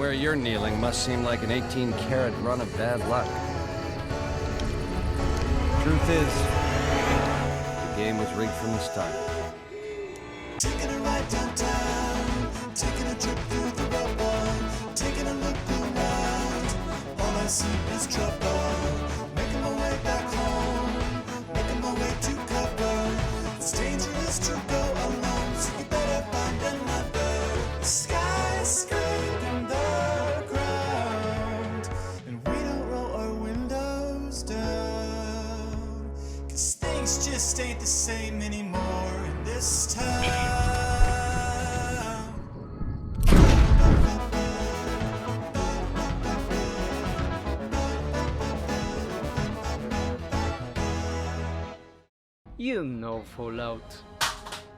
where you're kneeling must seem like an 18-carat run of bad luck. Truth is, the game was rigged from the start. Taking a ride downtown, taking a trip through the rubble, taking a look around. All I see is trouble. Making my way back home, making my way to cover. It's dangerous to go alone, so you better find another. The sky is scraping the ground, and we don't roll our windows down, 'cause things just ain't the same anymore in this town. You know Fallout.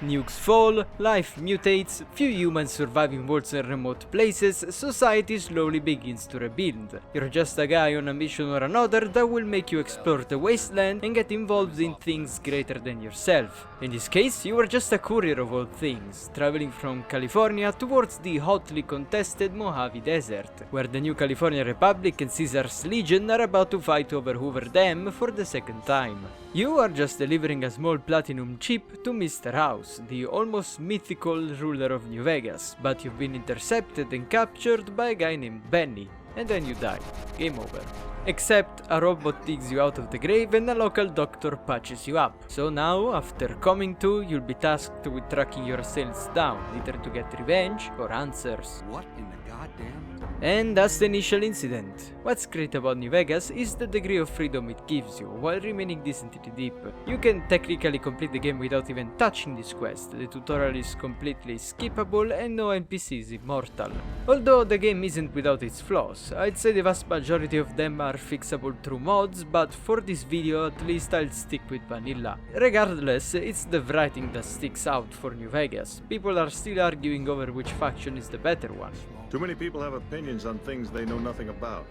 Nukes fall, life mutates, few humans survive in worlds and remote places, society slowly begins to rebuild. You're just a guy on a mission or another that will make you explore the wasteland and get involved in things greater than yourself. In this case, you are just a courier of all things, traveling from California towards the hotly contested Mojave Desert, where the new California Republic and Caesar's Legion are about to fight over Hoover Dam for the second time. You are just delivering a small platinum chip to Mr. House, the almost mythical ruler of New Vegas, but you've been intercepted and captured by a guy named Benny, and then you die. Game over. Except a robot digs you out of the grave and a local doctor patches you up. So now, after coming to, you'll be tasked with tracking your assailants down, either to get revenge or answers. What in the goddamn? And that's the initial incident. What's great about New Vegas is the degree of freedom it gives you, while remaining decently deep. You can technically complete the game without even touching this quest, the tutorial is completely skippable and no NPC is immortal. Although the game isn't without its flaws, I'd say the vast majority of them are fixable through mods, but for this video at least I'll stick with vanilla. Regardless, it's the writing that sticks out for New Vegas. People are still arguing over which faction is the better one. Too many people have opinions on things they know nothing about.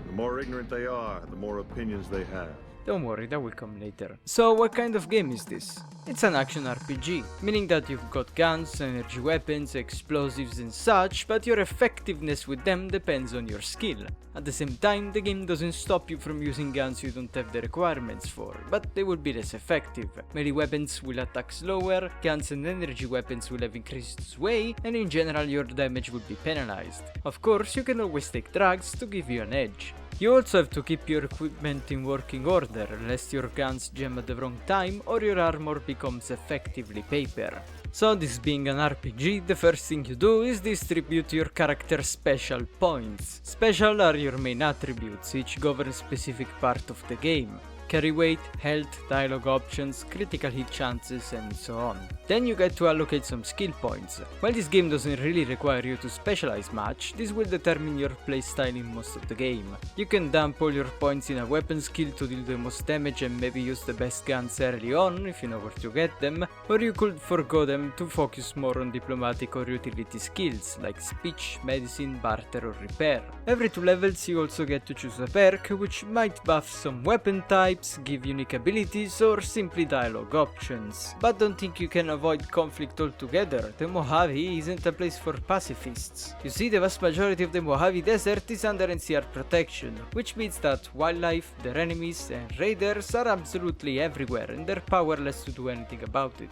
The more ignorant they are, the more opinions they have. Don't worry, that will come later. So what kind of game is this? It's an action RPG, meaning that you've got guns, energy weapons, explosives and such, but your effectiveness with them depends on your skill. At the same time, the game doesn't stop you from using guns you don't have the requirements for, but they will be less effective. Melee weapons will attack slower, guns and energy weapons will have increased sway, and in general your damage will be penalized. Of course, you can always take drugs to give you an edge. You also have to keep your equipment in working order, lest your guns jam at the wrong time or your armor becomes effectively paper. So this being an RPG, the first thing you do is distribute your character's special points. Special are your main attributes, each govern a specific part of the game. Carry weight, health, dialogue options, critical hit chances and so on. Then you get to allocate some skill points. While this game doesn't really require you to specialize much, this will determine your playstyle in most of the game. You can dump all your points in a weapon skill to deal the most damage and maybe use the best guns early on if you know where to get them, or you could forgo them to focus more on diplomatic or utility skills like speech, medicine, barter or repair. Every 2 levels you also get to choose a perk which might buff some weapon types, give unique abilities or simply dialogue options. But don't think you can avoid conflict altogether, the Mojave isn't a place for pacifists. You see, the vast majority of the Mojave Desert is under NCR protection, which means that wildlife, their enemies and raiders are absolutely everywhere and they're powerless to do anything about it.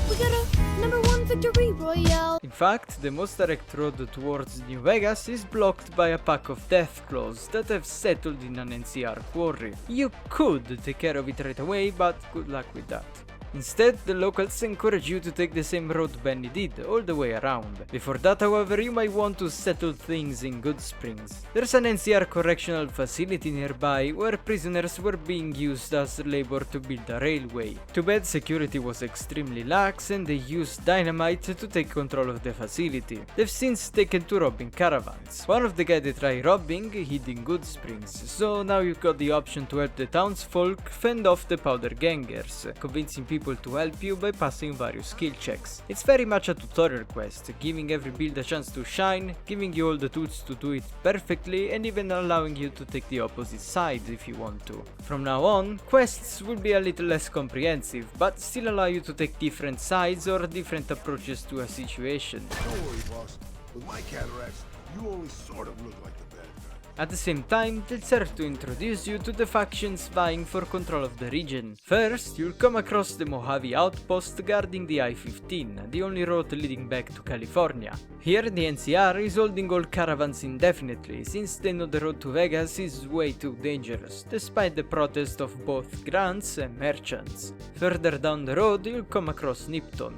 We got a #1 victory royale. In fact, the most direct road towards New Vegas is blocked by a pack of death claws that have settled in an NCR quarry. You could take care of it right away, but good luck with that. Instead, the locals encourage you to take the same road Benny did, all the way around. Before that, however, you might want to settle things in Good Springs. There's an NCR correctional facility nearby where prisoners were being used as labor to build a railway. Too bad security was extremely lax and they used dynamite to take control of the facility. They've since taken to robbing caravans. One of the guys they tried robbing hid in Good Springs, so now you've got the option to help the townsfolk fend off the powder gangers, convincing people to help you by passing various skill checks. It's very much a tutorial quest, giving every build a chance to shine, giving you all the tools to do it perfectly and even allowing you to take the opposite side if you want to. From now on, quests will be a little less comprehensive, but still allow you to take different sides or different approaches to a situation. Don't worry, boss. With my cataracts, You only sort of look like the bad guy. At the same time, they'll serve to introduce you to the factions vying for control of the region. First, you'll come across the Mojave outpost guarding the I-15, the only road leading back to California. Here, the NCR is holding all caravans indefinitely, since they know the road to Vegas is way too dangerous, despite the protest of both grants and merchants. Further down the road, you'll come across Nipton.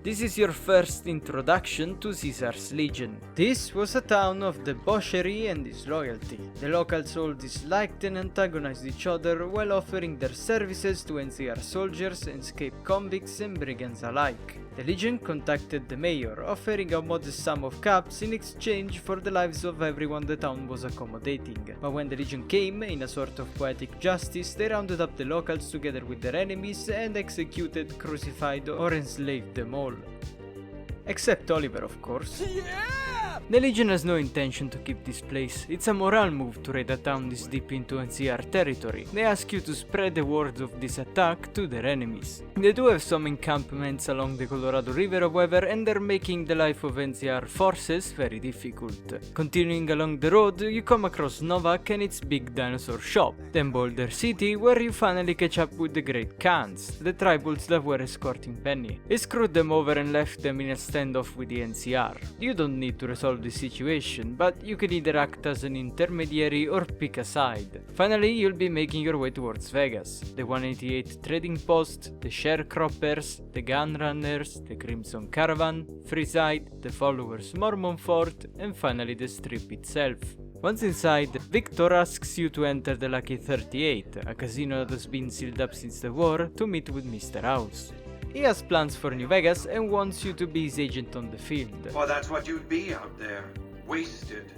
This is your first introduction to Caesar's Legion. This was a town of debauchery and disloyalty. The locals all disliked and antagonized each other while offering their services to NCR soldiers, escaped convicts and brigands alike. The Legion contacted the mayor, offering a modest sum of caps in exchange for the lives of everyone the town was accommodating. But when the Legion came, in a sort of poetic justice, they rounded up the locals together with their enemies and executed, crucified, or enslaved them all. Except Oliver, of course. The Legion has no intention to keep this place. It's a morale move to raid a town this deep into NCR territory. They ask you to spread the word of this attack to their enemies. They do have some encampments along the Colorado River, however, and they're making the life of NCR forces very difficult. Continuing along the road, you come across Novak and its big dinosaur shop, then Boulder City, where you finally catch up with the Great Khans, the tribals that were escorting Penny. He screwed them over and left them in a standoff with the NCR. You don't need to resolve the situation, but you can either act as an intermediary or pick a side. Finally, you'll be making your way towards Vegas, the 188 Trading Post, the Sharecroppers, the Gun Runners, the Crimson Caravan, Freeside, the Followers Mormon Fort, and finally the Strip itself. Once inside, Victor asks you to enter the Lucky 38, a casino that has been sealed up since the war, to meet with Mr. House. He has plans for New Vegas and wants you to be his agent on the field. Well, that's what you'd be out there. Wasted.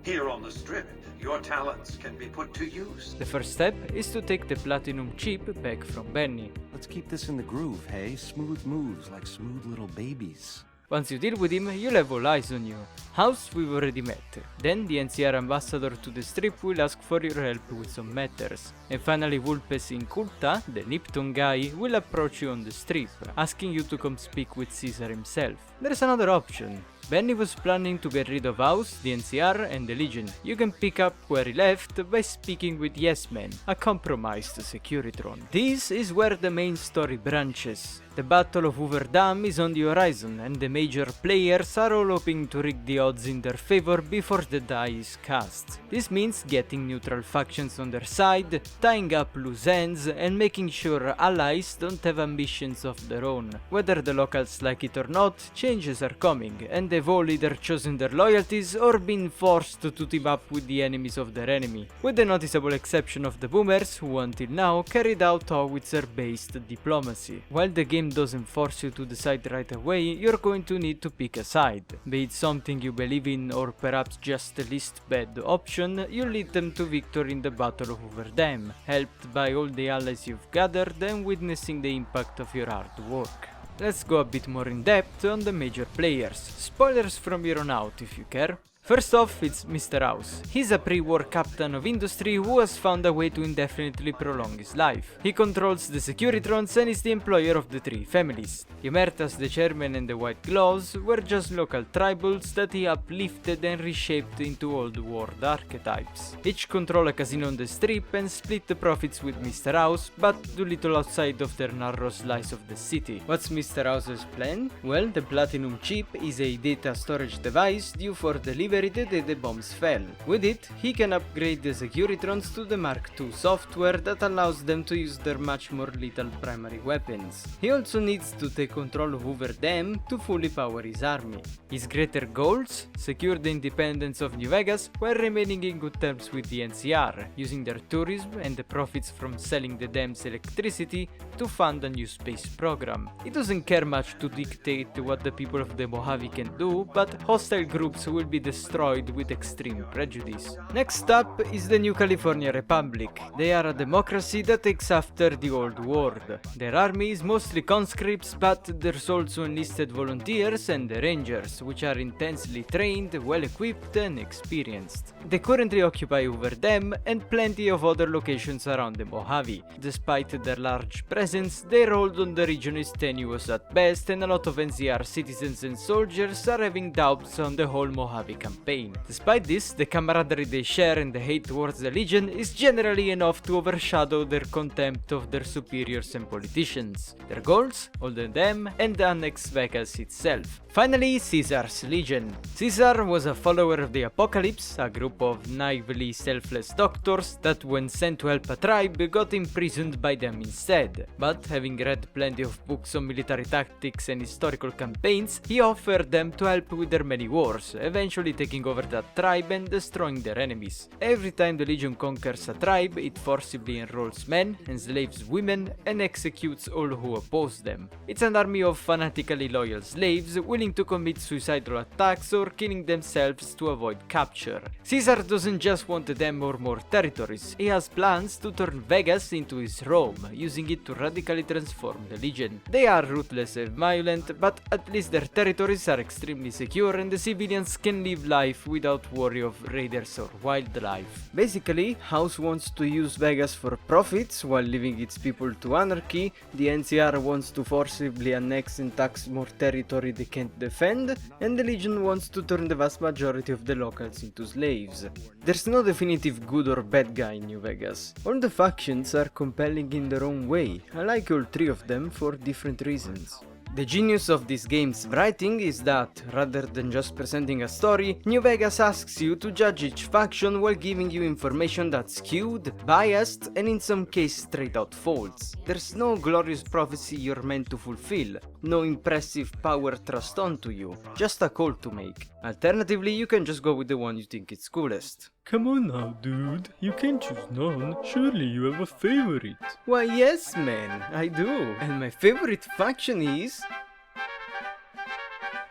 Here on the Strip, your talents can be put to use. The first step is to take the platinum chip back from Benny. Let's keep this in the groove, hey? Smooth moves like smooth little babies. Once you deal with him, you'll have all eyes on you. House we've already met. Then the NCR ambassador to the Strip will ask for your help with some matters. And finally Vulpes Inculta, the Nipton guy, will approach you on the Strip, asking you to come speak with Caesar himself. There's another option. Benny was planning to get rid of House, the NCR, and the Legion. You can pick up where he left by speaking with Yes Man, a compromised Securitron. This is where the main story branches. The Battle of Hoover Dam is on the horizon, and the major players are all hoping to rig the odds in their favor before the die is cast. This means getting neutral factions on their side, tying up loose ends, and making sure allies don't have ambitions of their own. Whether the locals like it or not, changes are coming, and they've all either chosen their loyalties or been forced to team up with the enemies of their enemy, with the noticeable exception of the Boomers, who until now carried out howitzer-based diplomacy. While the game doesn't force you to decide right away, you're going to need to pick a side. Be it something you believe in or perhaps just the least bad option, you lead them to victory in the Battle of Hoover Dam, helped by all the allies you've gathered and witnessing the impact of your hard work. Let's go a bit more in depth on the major players. Spoilers from here on out if you care. First off, it's Mr. House. He's a pre-war captain of industry who has found a way to indefinitely prolong his life. He controls the Securitrons and is the employer of the three families. Humertas, the chairman, and the White Gloves were just local tribals that he uplifted and reshaped into old world archetypes. Each control a casino on the Strip and split the profits with Mr. House, but do little outside of their narrow slice of the city. What's Mr. House's plan? Well, the Platinum Chip is a data storage device due for delivery the day the bombs fell. With it, he can upgrade the Securitrons to the Mark II software that allows them to use their much more lethal primary weapons. He also needs to take control of Hoover Dam to fully power his army. His greater goals? Secure the independence of New Vegas while remaining in good terms with the NCR, using their tourism and the profits from selling the dam's electricity to fund a new space program. He doesn't care much to dictate what the people of the Mojave can do, but hostile groups will be the destroyed with extreme prejudice. Next up is the New California Republic. They are a democracy that takes after the old world. Their army is mostly conscripts, but there's also enlisted volunteers and the rangers, which are intensely trained, well equipped and experienced. They currently occupy over them and plenty of other locations around the Mojave. Despite their large presence, their hold on the region is tenuous at best, and a lot of NCR citizens and soldiers are having doubts on the whole Mojave campaign. Despite this, the camaraderie they share and the hate towards the Legion is generally enough to overshadow their contempt of their superiors and politicians. Their goals? Older them and annex Vegas itself. Finally, Caesar's Legion. Caesar was a follower of the Apocalypse, a group of naively selfless doctors that when sent to help a tribe got imprisoned by them instead. But having read plenty of books on military tactics and historical campaigns, he offered them to help with their many wars, eventually taking over that tribe and destroying their enemies. Every time the Legion conquers a tribe, it forcibly enrolls men, enslaves women, and executes all who oppose them. It's an army of fanatically loyal slaves willing to commit suicidal attacks or killing themselves to avoid capture. Caesar doesn't just want them or more territories, he has plans to turn Vegas into his Rome, using it to radically transform the Legion. They are ruthless and violent, but at least their territories are extremely secure and the civilians can live life without worry of raiders or wildlife. Basically, House wants to use Vegas for profits while leaving its people to anarchy, the NCR wants to forcibly annex and tax more territory they can't defend, and the Legion wants to turn the vast majority of the locals into slaves. There's no definitive good or bad guy in New Vegas. All the factions are compelling in their own way. I like all three of them for different reasons. The genius of this game's writing is that, rather than just presenting a story, New Vegas asks you to judge each faction while giving you information that's skewed, biased, and in some cases straight out false. There's no glorious prophecy you're meant to fulfill, no impressive power thrust onto you, just a call to make. Alternatively, you can just go with the one you think is coolest. Come on now, dude, you can't choose none, surely you have a favorite. Why yes, man, I do, and my favorite faction is...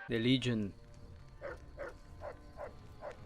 the Legion.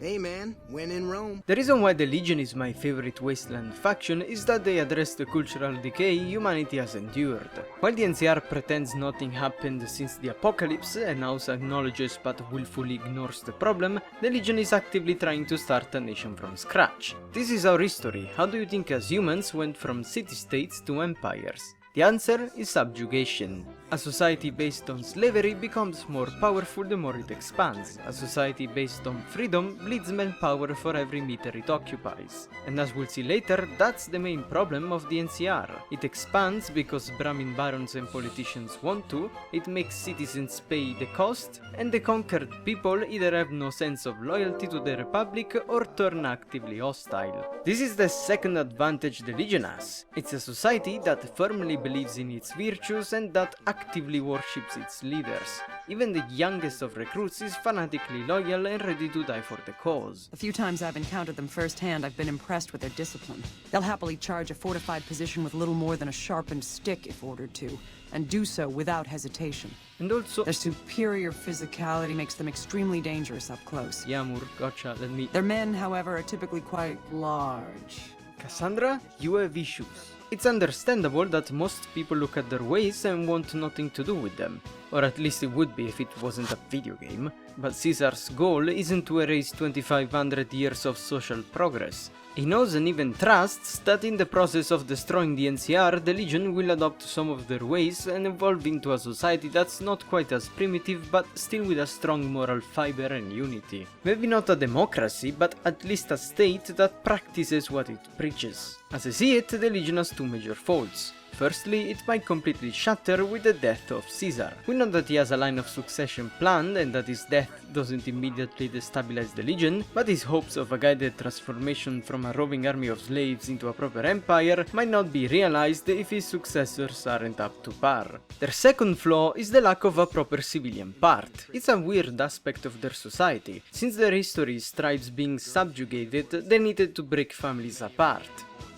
Hey man, when in Rome. The reason why the Legion is my favorite wasteland faction is that they address the cultural decay humanity has endured. While the NCR pretends nothing happened since the apocalypse and House acknowledges but willfully ignores the problem, the Legion is actively trying to start a nation from scratch. This is our history. How do you think as humans went from city-states to empires? The answer is subjugation. A society based on slavery becomes more powerful the more it expands. A society based on freedom bleeds manpower for every meter it occupies. And as we'll see later, that's the main problem of the NCR. It expands because Brahmin barons and politicians want to, it makes citizens pay the cost, and the conquered people either have no sense of loyalty to the Republic or turn actively hostile. This is the second advantage the Legion has. It's a society that firmly believes in its virtues and that actively worships its leaders. Even the youngest of recruits is fanatically loyal and ready to die for the cause. A few times I've encountered them firsthand, I've been impressed with their discipline. They'll happily charge a fortified position with little more than a sharpened stick if ordered to, and do so without hesitation. And also... their superior physicality makes them extremely dangerous up close. Yamur, gotcha, let me... Their men, however, are typically quite large. Cassandra, you have issues. It's understandable that most people look at their ways and want nothing to do with them. Or at least it would be if it wasn't a video game. But Caesar's goal isn't to erase 2500 years of social progress. He knows and even trusts that in the process of destroying the NCR, the Legion will adopt some of their ways and evolve into a society that's not quite as primitive but still with a strong moral fiber and unity. Maybe not a democracy, but at least a state that practices what it preaches. As I see it, the Legion has two major faults. Firstly, it might completely shatter with the death of Caesar. We know that he has a line of succession planned and that his death doesn't immediately destabilize the Legion, but his hopes of a guided transformation from a roving army of slaves into a proper empire might not be realized if his successors aren't up to par. Their second flaw is the lack of a proper civilian part. It's a weird aspect of their society. Since their history is tribes being subjugated, they needed to break families apart.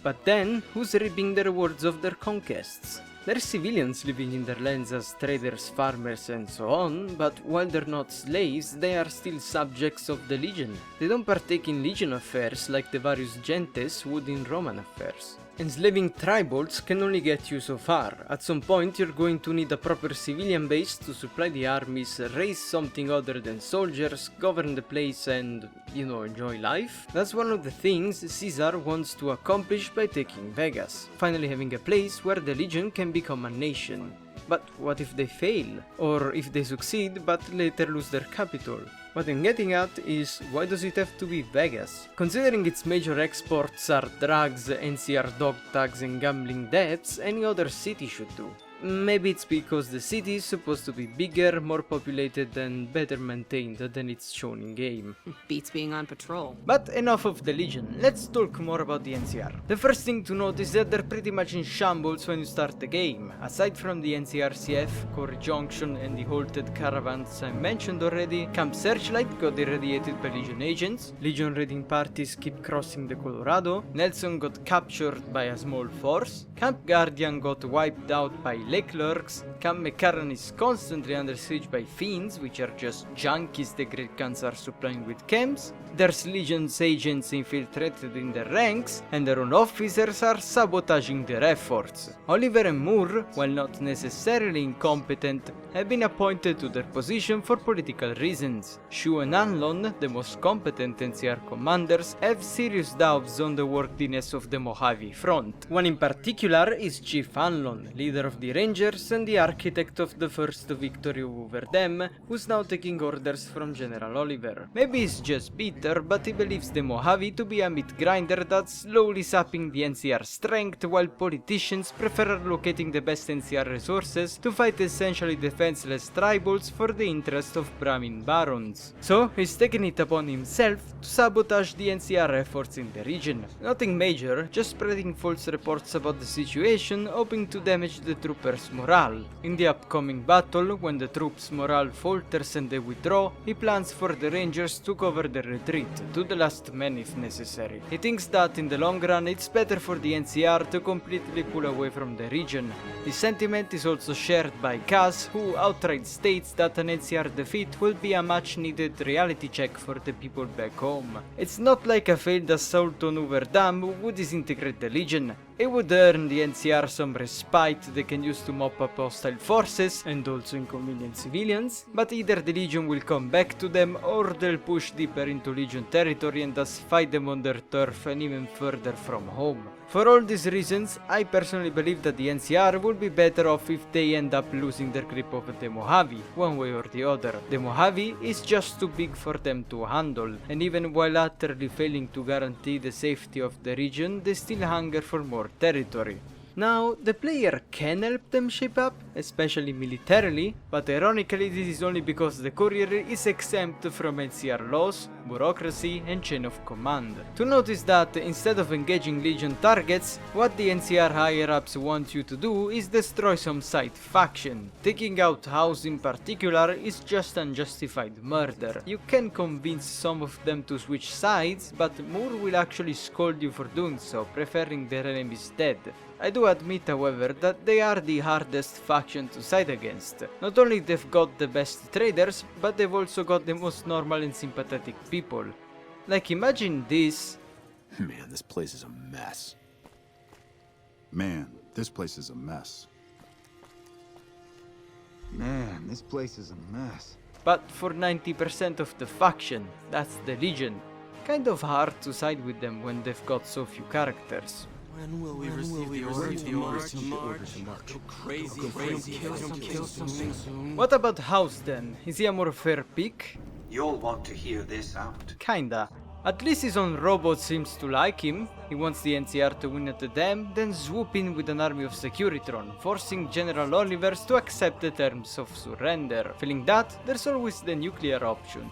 But then, who's reaping the rewards of their conquests? There's civilians living in their lands as traders, farmers and so on, but while they're not slaves, they are still subjects of the Legion. They don't partake in Legion affairs like the various gentes would in Roman affairs. Enslaving tribals can only get you so far. At some point you're going to need a proper civilian base to supply the armies, raise something other than soldiers, govern the place and, you know, enjoy life. That's one of the things Caesar wants to accomplish by taking Vegas, finally having a place where the Legion can become a nation. But what if they fail? Or if they succeed but later lose their capital? What I'm getting at is, why does it have to be Vegas? Considering its major exports are drugs, NCR dog tags and gambling debts, any other city should do. Maybe it's because the city is supposed to be bigger, more populated and better maintained than it's shown in game. Beats being on patrol. But enough of the Legion, let's talk more about the NCR. The first thing to note is that they're pretty much in shambles when you start the game. Aside from the NCRCF, Core Junction and the halted caravans I mentioned already, Camp Searchlight got irradiated by Legion agents, Legion raiding parties keep crossing the Colorado, Nelson got captured by a small force, Camp Guardian got wiped out by Lake Lurks, Camp McCarran is constantly under siege by Fiends, which are just junkies the Great Khans are supplying with chems, there's Legion's agents infiltrated in their ranks, and their own officers are sabotaging their efforts. Oliver and Moore, while not necessarily incompetent, have been appointed to their position for political reasons. Shu and Anlon, the most competent NCR commanders, have serious doubts on the worthiness of the Mojave front. One in particular is Chief Anlon, leader of the Rangers and the architect of the first victory over them, who's now taking orders from General Oliver. Maybe he's just bitter, but he believes the Mojave to be a meat grinder that's slowly sapping the NCR strength, while politicians prefer allocating the best NCR resources to fight essentially defenseless tribals for the interest of Brahmin barons. So he's taken it upon himself to sabotage the NCR efforts in the region. Nothing major, just spreading false reports about the situation, hoping to damage the troopers' morale. In the upcoming battle, when the troops' morale falters and they withdraw, he plans for the Rangers to cover the retreat, to the last man if necessary. He thinks that in the long run it's better for the NCR to completely pull away from the region. This sentiment is also shared by Kaz, who outright states that an NCR defeat will be a much needed reality check for the people back home. It's not like a failed assault on Hoover Dam would disintegrate the Legion. It would earn the NCR some respite they can use to mop up hostile forces and also inconvenient civilians, but either the Legion will come back to them or they'll push deeper into Legion territory and thus fight them on their turf and even further from home. For all these reasons, I personally believe that the NCR would be better off if they end up losing their grip over the Mojave, one way or the other. The Mojave is just too big for them to handle, and even while utterly failing to guarantee the safety of the region, they still hunger for more territory. Now, the player can help them shape up, especially militarily, but ironically this is only because the courier is exempt from NCR laws, bureaucracy and chain of command. To notice that instead of engaging Legion targets, what the NCR higher-ups want you to do is destroy some side faction. Taking out House in particular is just unjustified murder. You can convince some of them to switch sides, but Moore will actually scold you for doing so, preferring their enemies dead. I do admit, however, that they are the hardest faction to side against. Not only they've got the best traders, but they've also got the most normal and sympathetic people. Like, imagine this. Man, this place is a mess. Man, this place is a mess. Man, this place is a mess. But for 90% of the faction, that's the Legion. Kind of hard to side with them when they've got so few characters. When will we receive the order to march? Crazy, kill something soon. What about House then? Is he a more fair pick? You'll want to hear this out. Kinda. At least his own robot seems to like him. He wants the NCR to win at the dam, then swoop in with an army of Securitron, forcing General Olivers to accept the terms of surrender. Feeling that, there's always the nuclear option.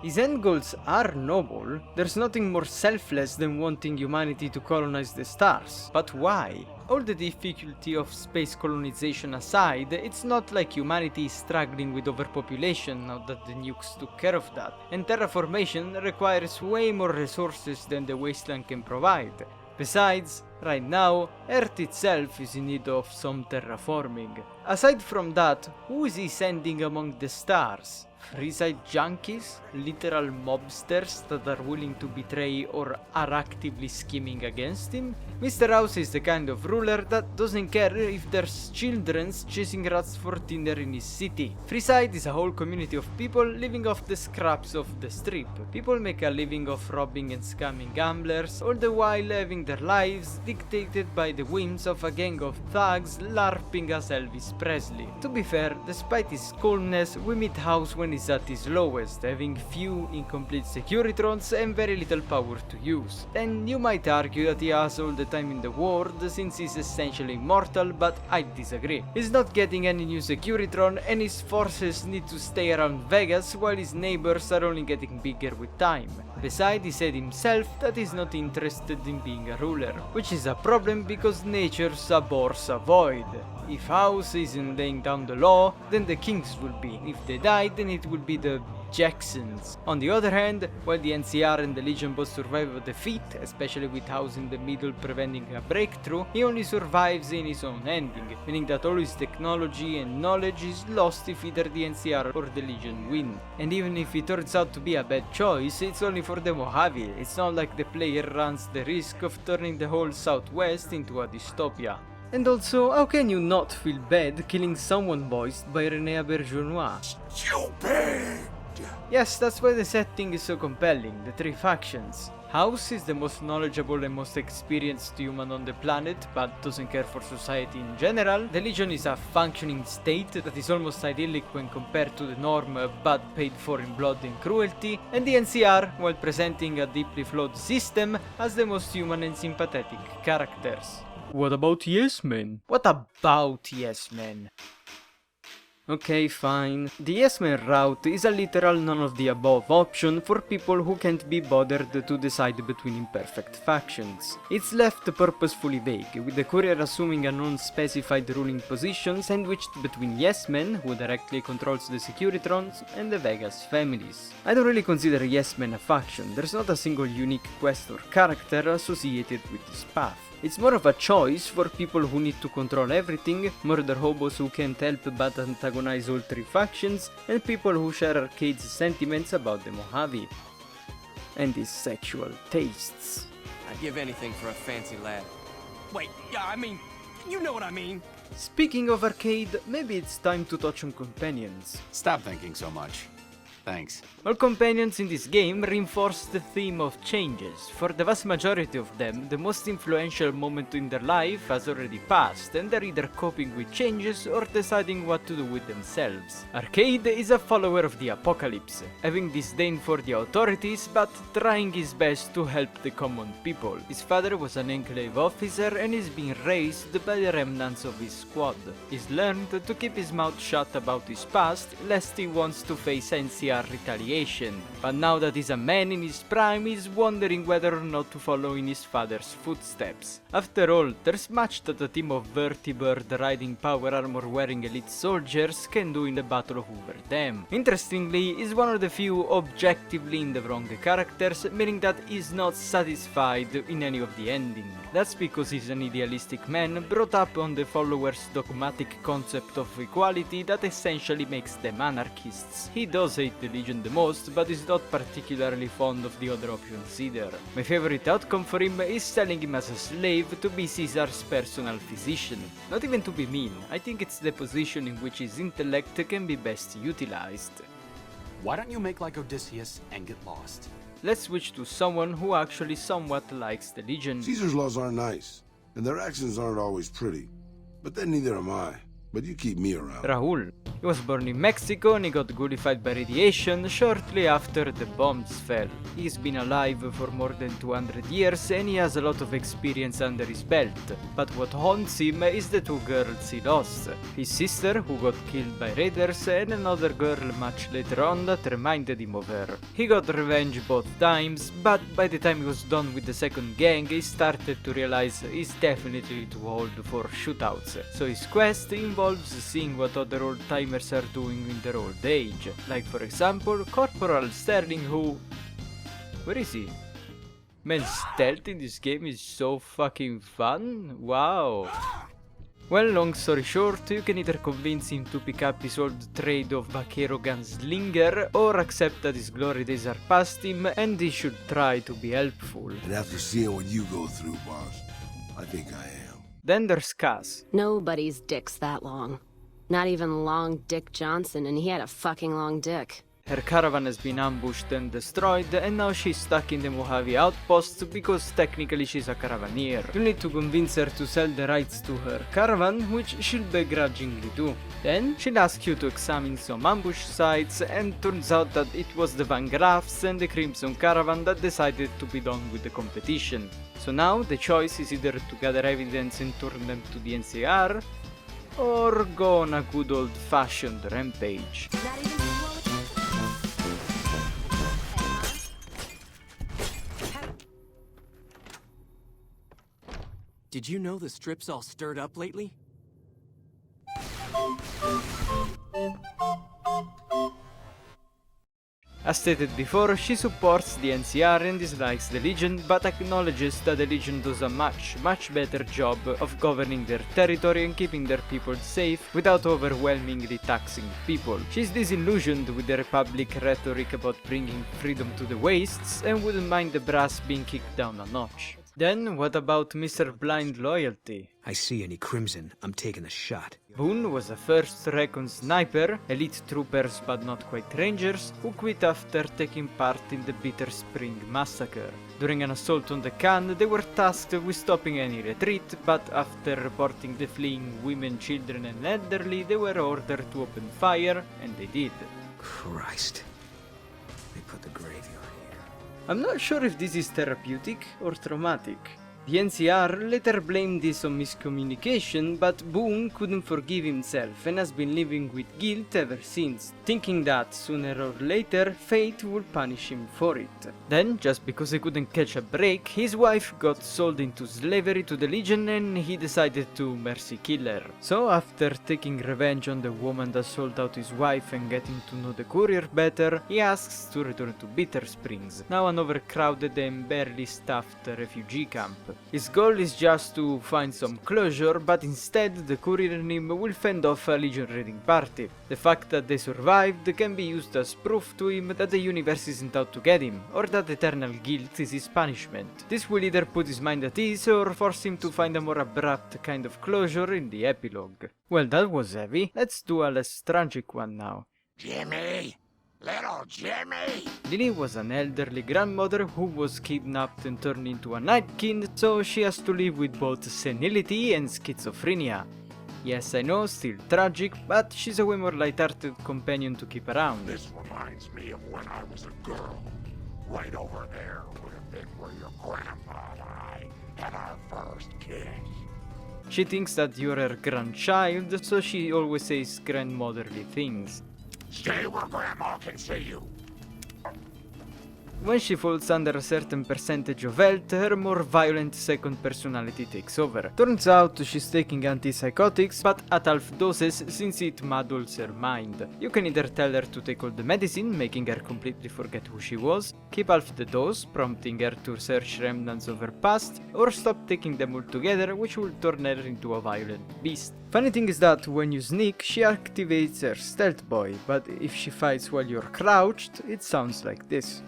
His end goals are noble. There's nothing more selfless than wanting humanity to colonize the stars. But why? All the difficulty of space colonization aside, it's not like humanity is struggling with overpopulation now that the nukes took care of that, and terraformation requires way more resources than the wasteland can provide. Besides, right now, Earth itself is in need of some terraforming. Aside from that, who is he sending among the stars? Freeside junkies? Literal mobsters that are willing to betray or are actively scheming against him? Mr. House is the kind of ruler that doesn't care if there's children chasing rats for dinner in his city. Freeside is a whole community of people living off the scraps of the strip. People make a living off robbing and scamming gamblers, all the while having their lives dictated by the whims of a gang of thugs larping as Elvis Presley. To be fair, despite his calmness, we meet House when he's at his lowest, having few incomplete securitrons and very little power to use. Then you might argue that he has all the time in the world since he's essentially immortal, but I disagree. He's not getting any new securitron and his forces need to stay around Vegas while his neighbors are only getting bigger with time. Besides, he said himself that he's not interested in being a ruler, which is a problem because nature's abhors a void. If House isn't laying down the law, then the kings will be. If they die, then it will be the Jacksons. On the other hand, while the NCR and the Legion both survive a defeat, especially with House in the middle preventing a breakthrough, he only survives in his own ending, meaning that all his technology and knowledge is lost if either the NCR or the Legion win. And even if it turns out to be a bad choice, it's only for the Mojave. It's not like the player runs the risk of turning the whole Southwest into a dystopia. And also, how can you not feel bad killing someone voiced by René Auberjonois? Stupid! Yes, that's why the setting is so compelling, the three factions. House is the most knowledgeable and most experienced human on the planet, but doesn't care for society in general. The Legion is a functioning state that is almost idyllic when compared to the norm, but paid for in blood and cruelty. And the NCR, while presenting a deeply flawed system, has the most human and sympathetic characters. What about Yes Men? What about Yes Men? Okay, fine. The Yes Men route is a literal none of the above option for people who can't be bothered to decide between imperfect factions. It's left purposefully vague, with the courier assuming an unspecified ruling position sandwiched between Yes Men, who directly controls the Securitrons, and the Vegas families. I don't really consider Yes Men a faction. There's not a single unique quest or character associated with this path. It's more of a choice for people who need to control everything, murder hobos who can't help but antagonize all three factions, and people who share Arcade's sentiments about the Mojave and his sexual tastes. I'd give anything for a fancy lad. Wait, yeah, I mean, you know what I mean. Speaking of Arcade, maybe it's time to touch on companions. Stop thinking so much. Thanks. All companions in this game reinforce the theme of changes. For the vast majority of them, the most influential moment in their life has already passed, and they're either coping with changes or deciding what to do with themselves. Arcade is a follower of the apocalypse, having disdain for the authorities but trying his best to help the common people. His father was an enclave officer and is being raised by the remnants of his squad. He's learned to keep his mouth shut about his past lest he wants to face NCR retaliation, but now that he's a man in his prime, he's wondering whether or not to follow in his father's footsteps. After all, there's much that a team of vertibird riding power armor wearing elite soldiers can do in the battle over them. Interestingly, he's one of the few objectively in the wrong characters, meaning that he's not satisfied in any of the ending. That's because he's an idealistic man brought up on the followers' dogmatic concept of equality that essentially makes them anarchists. He does hate the Legion the most, but is not particularly fond of the other options either. My favorite outcome for him is selling him as a slave to be Caesar's personal physician. Not even to be mean, I think it's the position in which his intellect can be best utilized. Why don't you make like Odysseus and get lost? Let's switch to someone who actually somewhat likes the Legion. Caesar's laws aren't nice, and their actions aren't always pretty. But then neither am I. But you keep me around. Raul. He was born in Mexico and he got ghoulified by radiation shortly after the bombs fell. He's been alive for more than 200 years and he has a lot of experience under his belt. But what haunts him is the two girls he lost. His sister, who got killed by raiders, and another girl much later on that reminded him of her. He got revenge both times, but by the time he was done with the second gang, he started to realize he's definitely too old for shootouts. So his quest involves seeing what other old-timers are doing in their old age. Like for example, Corporal Sterling who... Where is he? Man, stealth in this game is so fucking fun. Wow. Well, long story short, you can either convince him to pick up his old trade of Vaquero Gunslinger, or accept that his glory days are past him and he should try to be helpful. And after seeing what you go through, boss, I think I am. Then there's Kaz. Nobody's dick's that long. Not even Long Dick Johnson, and he had a fucking long dick. Her caravan has been ambushed and destroyed, and now she's stuck in the Mojave outpost because technically she's a caravaneer. You need to convince her to sell the rights to her caravan, which she'll begrudgingly do. Then she'll ask you to examine some ambush sites, and turns out that it was the Van Graffs and the Crimson Caravan that decided to be done with the competition. So now the choice is either to gather evidence and turn them to the NCR, or go on a good old-fashioned rampage. Did you know the strip's all stirred up lately? As stated before, she supports the NCR and dislikes the Legion, but acknowledges that the Legion does a much better job of governing their territory and keeping their people safe without overwhelmingly taxing people. She's disillusioned with the Republic rhetoric about bringing freedom to the wastes and wouldn't mind the brass being kicked down a notch. Then, what about Mr. Blind Loyalty? I see any crimson, I'm taking a shot. Boone was a first recon sniper, elite troopers but not quite rangers, who quit after taking part in the Bitter Spring Massacre. During an assault on the Khan, they were tasked with stopping any retreat, but after reporting the fleeing women, children and elderly, they were ordered to open fire, and they did. Christ. They put the graveyard. I'm not sure if this is therapeutic or traumatic. The NCR later blamed this on miscommunication, but Boone couldn't forgive himself and has been living with guilt ever since, thinking that sooner or later fate will punish him for it. Then, just because he couldn't catch a break, his wife got sold into slavery to the Legion and he decided to mercy kill her. So after taking revenge on the woman that sold out his wife and getting to know the courier better, he asks to return to Bitter Springs, now an overcrowded and barely staffed refugee camp. His goal is just to find some closure, but instead the courier and him will fend off a Legion raiding party. The fact that they survived can be used as proof to him that the universe isn't out to get him, or that eternal guilt is his punishment. This will either put his mind at ease or force him to find a more abrupt kind of closure in the epilogue. Well, that was heavy. Let's do a less tragic one now. Jimmy! Little Jimmy! Lily was an elderly grandmother who was kidnapped and turned into a nightkin, so she has to live with both senility and schizophrenia. Yes, I know, still tragic, but she's a way more light-hearted companion to keep around. This reminds me of when I was a girl. Right over there would have been where your grandpa and I had our first kiss. She thinks that you're her grandchild, so she always says grandmotherly things. Stay where Grandma can see you. When she falls under a certain percentage of health, her more violent second personality takes over. Turns out she's taking antipsychotics, but at half doses since it muddles her mind. You can either tell her to take all the medicine, making her completely forget who she was, keep half the dose, prompting her to search remnants of her past, or stop taking them all together, which will turn her into a violent beast. Funny thing is that when you sneak, she activates her stealth boy, but if she fights while you're crouched, it sounds like this.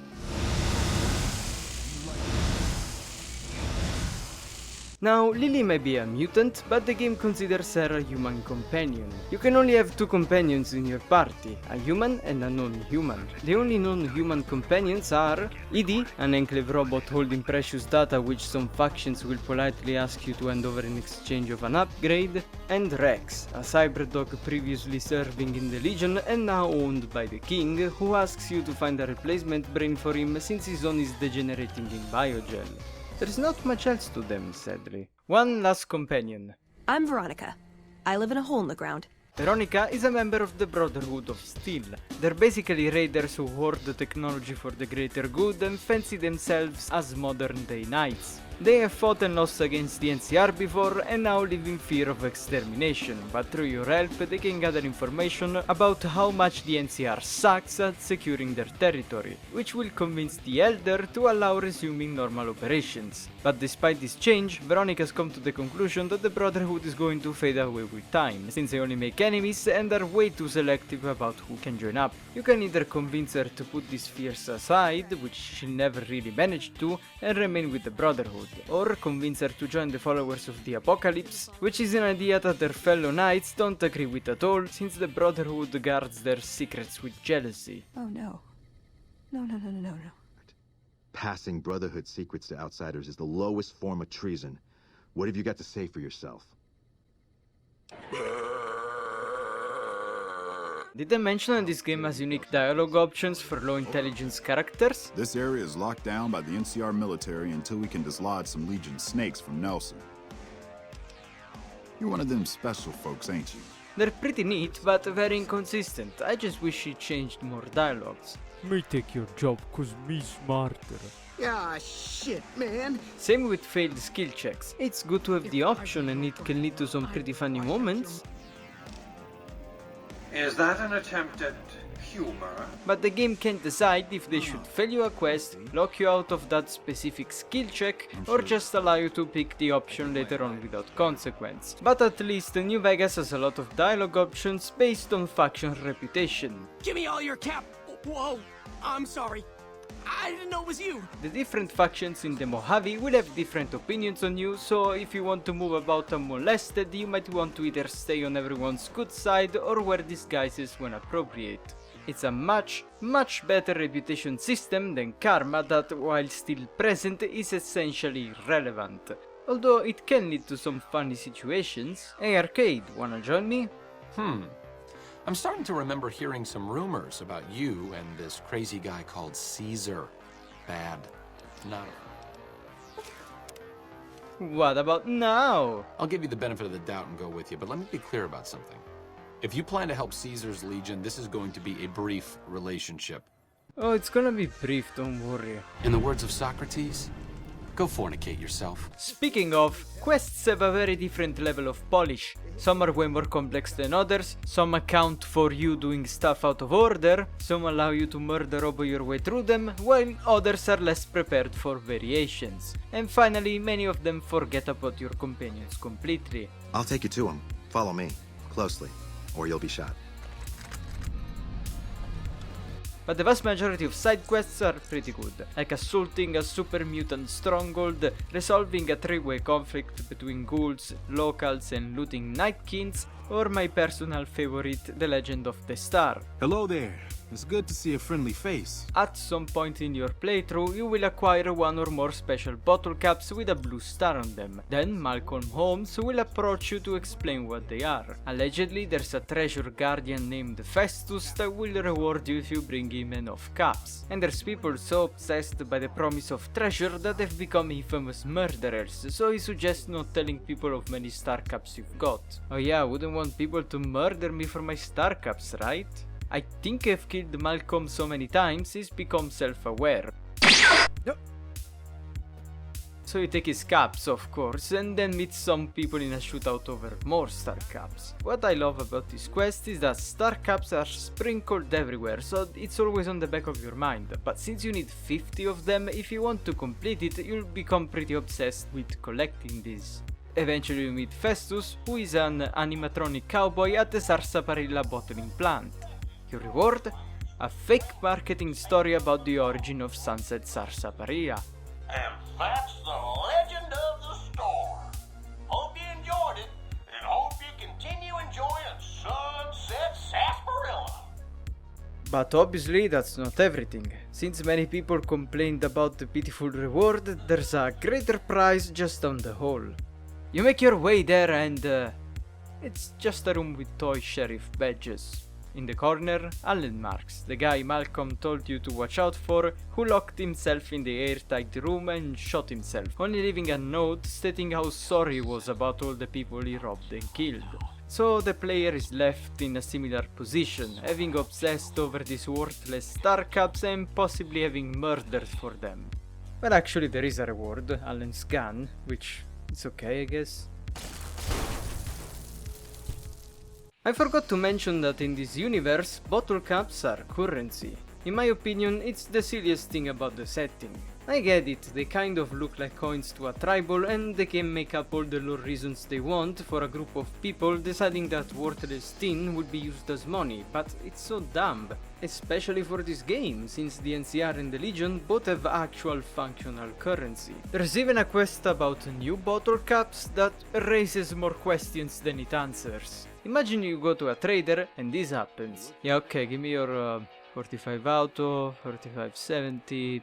Now, Lily may be a mutant, but the game considers her a human companion. You can only have two companions in your party, a human and a non-human. The only non-human companions are ED, an enclave robot holding precious data which some factions will politely ask you to hand over in exchange of an upgrade, and Rex, a cyberdog previously serving in the Legion and now owned by the King, who asks you to find a replacement brain for him since his own is degenerating in biogel. There's not much else to them, sadly. One last companion. I'm Veronica. I live in a hole in the ground. Veronica is a member of the Brotherhood of Steel. They're basically raiders who hoard the technology for the greater good and fancy themselves as modern-day knights. They have fought and lost against the NCR before and now live in fear of extermination, but through your help they can gather information about how much the NCR sucks at securing their territory, which will convince the Elder to allow resuming normal operations. But despite this change, Veronica has come to the conclusion that the Brotherhood is going to fade away with time, since they only make enemies and are way too selective about who can join up. You can either convince her to put these fears aside, which she never really managed to, and remain with the Brotherhood, or convince her to join the followers of the Apocalypse, which is an idea that her fellow knights don't agree with at all, since the Brotherhood guards their secrets with jealousy. Oh no. No. Passing Brotherhood secrets to outsiders is the lowest form of treason. What have you got to say for yourself? Did I mention that this game has unique dialogue options for low intelligence characters? This area is locked down by the NCR military until we can dislodge some Legion snakes from Nelson. You're one of them special folks, ain't you? They're pretty neat, but very inconsistent. I just wish she changed more dialogues. Me take your job, cause me smarter. Ah, shit, man. Same with failed skill checks. It's good to have the option and it can lead to some pretty funny moments. Is that an attempt at humor? But the game can't decide if they should fail you a quest, lock you out of that specific skill check, or just allow you to pick the option later on without consequence. But at least New Vegas has a lot of dialogue options based on faction reputation. Give me all your cap. Whoa, I'm sorry. I didn't know it was you. The different factions in the Mojave will have different opinions on you, so if you want to move about unmolested, you might want to either stay on everyone's good side or wear disguises when appropriate. It's a much better reputation system than Karma that, while still present, is essentially irrelevant. Although it can lead to some funny situations. Hey Arcade, wanna join me? I'm starting to remember hearing some rumors about you and this crazy guy called Caesar. Bad. Not. What about now? I'll give you the benefit of the doubt and go with you, but let me be clear about something. If you plan to help Caesar's Legion, this is going to be a brief relationship. Oh, it's gonna be brief, don't worry. In the words of Socrates, go fornicate yourself. Speaking of, quests have a very different level of polish. Some are way more complex than others, some account for you doing stuff out of order, some allow you to murder robo your way through them, while others are less prepared for variations. And finally, many of them forget about your companions completely. I'll take you to him. Follow me. Closely. Or you'll be shot. But the vast majority of side quests are pretty good, like assaulting a super mutant stronghold, resolving a three-way conflict between ghouls, locals and looting Nightkins, or my personal favorite, The Legend of the Star. Hello there. It's good to see a friendly face. At some point in your playthrough, you will acquire one or more special bottle caps with a blue star on them. Then Malcolm Holmes will approach you to explain what they are. Allegedly, there's a treasure guardian named Festus that will reward you if you bring him enough caps. And there's people so obsessed by the promise of treasure that they've become infamous murderers, so he suggests not telling people of many star caps you've got. Oh yeah, I wouldn't want people to murder me for my star caps, right? I think I've killed Malcolm so many times he's become self-aware. So you take his caps, of course, and then meet some people in a shootout over more star caps. What I love about this quest is that star caps are sprinkled everywhere, so it's always on the back of your mind. But since you need 50 of them, if you want to complete it, you'll become pretty obsessed with collecting these. Eventually you meet Festus, who is an animatronic cowboy at the Sarsaparilla bottling plant. Your reward? A fake marketing story about the origin of Sunset Sarsaparilla. And that's the legend of the store. Hope you enjoyed it, and hope you continue enjoying Sunset Sarsaparilla. But obviously that's not everything. Since many people complained about the pitiful reward, there's a greater prize just down the hall. You make your way there and it's just a room with toy sheriff badges. In the corner, Allen Marks, the guy Malcolm told you to watch out for, who locked himself in the airtight room and shot himself, only leaving a note stating how sorry he was about all the people he robbed and killed. So the player is left in a similar position, having obsessed over these worthless star caps and possibly having murdered for them. Well, actually there is a reward, Allen's gun, which is okay, I guess. I forgot to mention that in this universe, bottle caps are currency. In my opinion, it's the silliest thing about the setting. I get it, they kind of look like coins to a tribal and they can make up all the lore reasons they want for a group of people deciding that worthless tin would be used as money, but it's so dumb. Especially for this game, since the NCR and the Legion both have actual functional currency. There's even a quest about new bottle caps that raises more questions than it answers. Imagine you go to a trader and this happens. Yeah, okay, give me your 45 auto, 4570,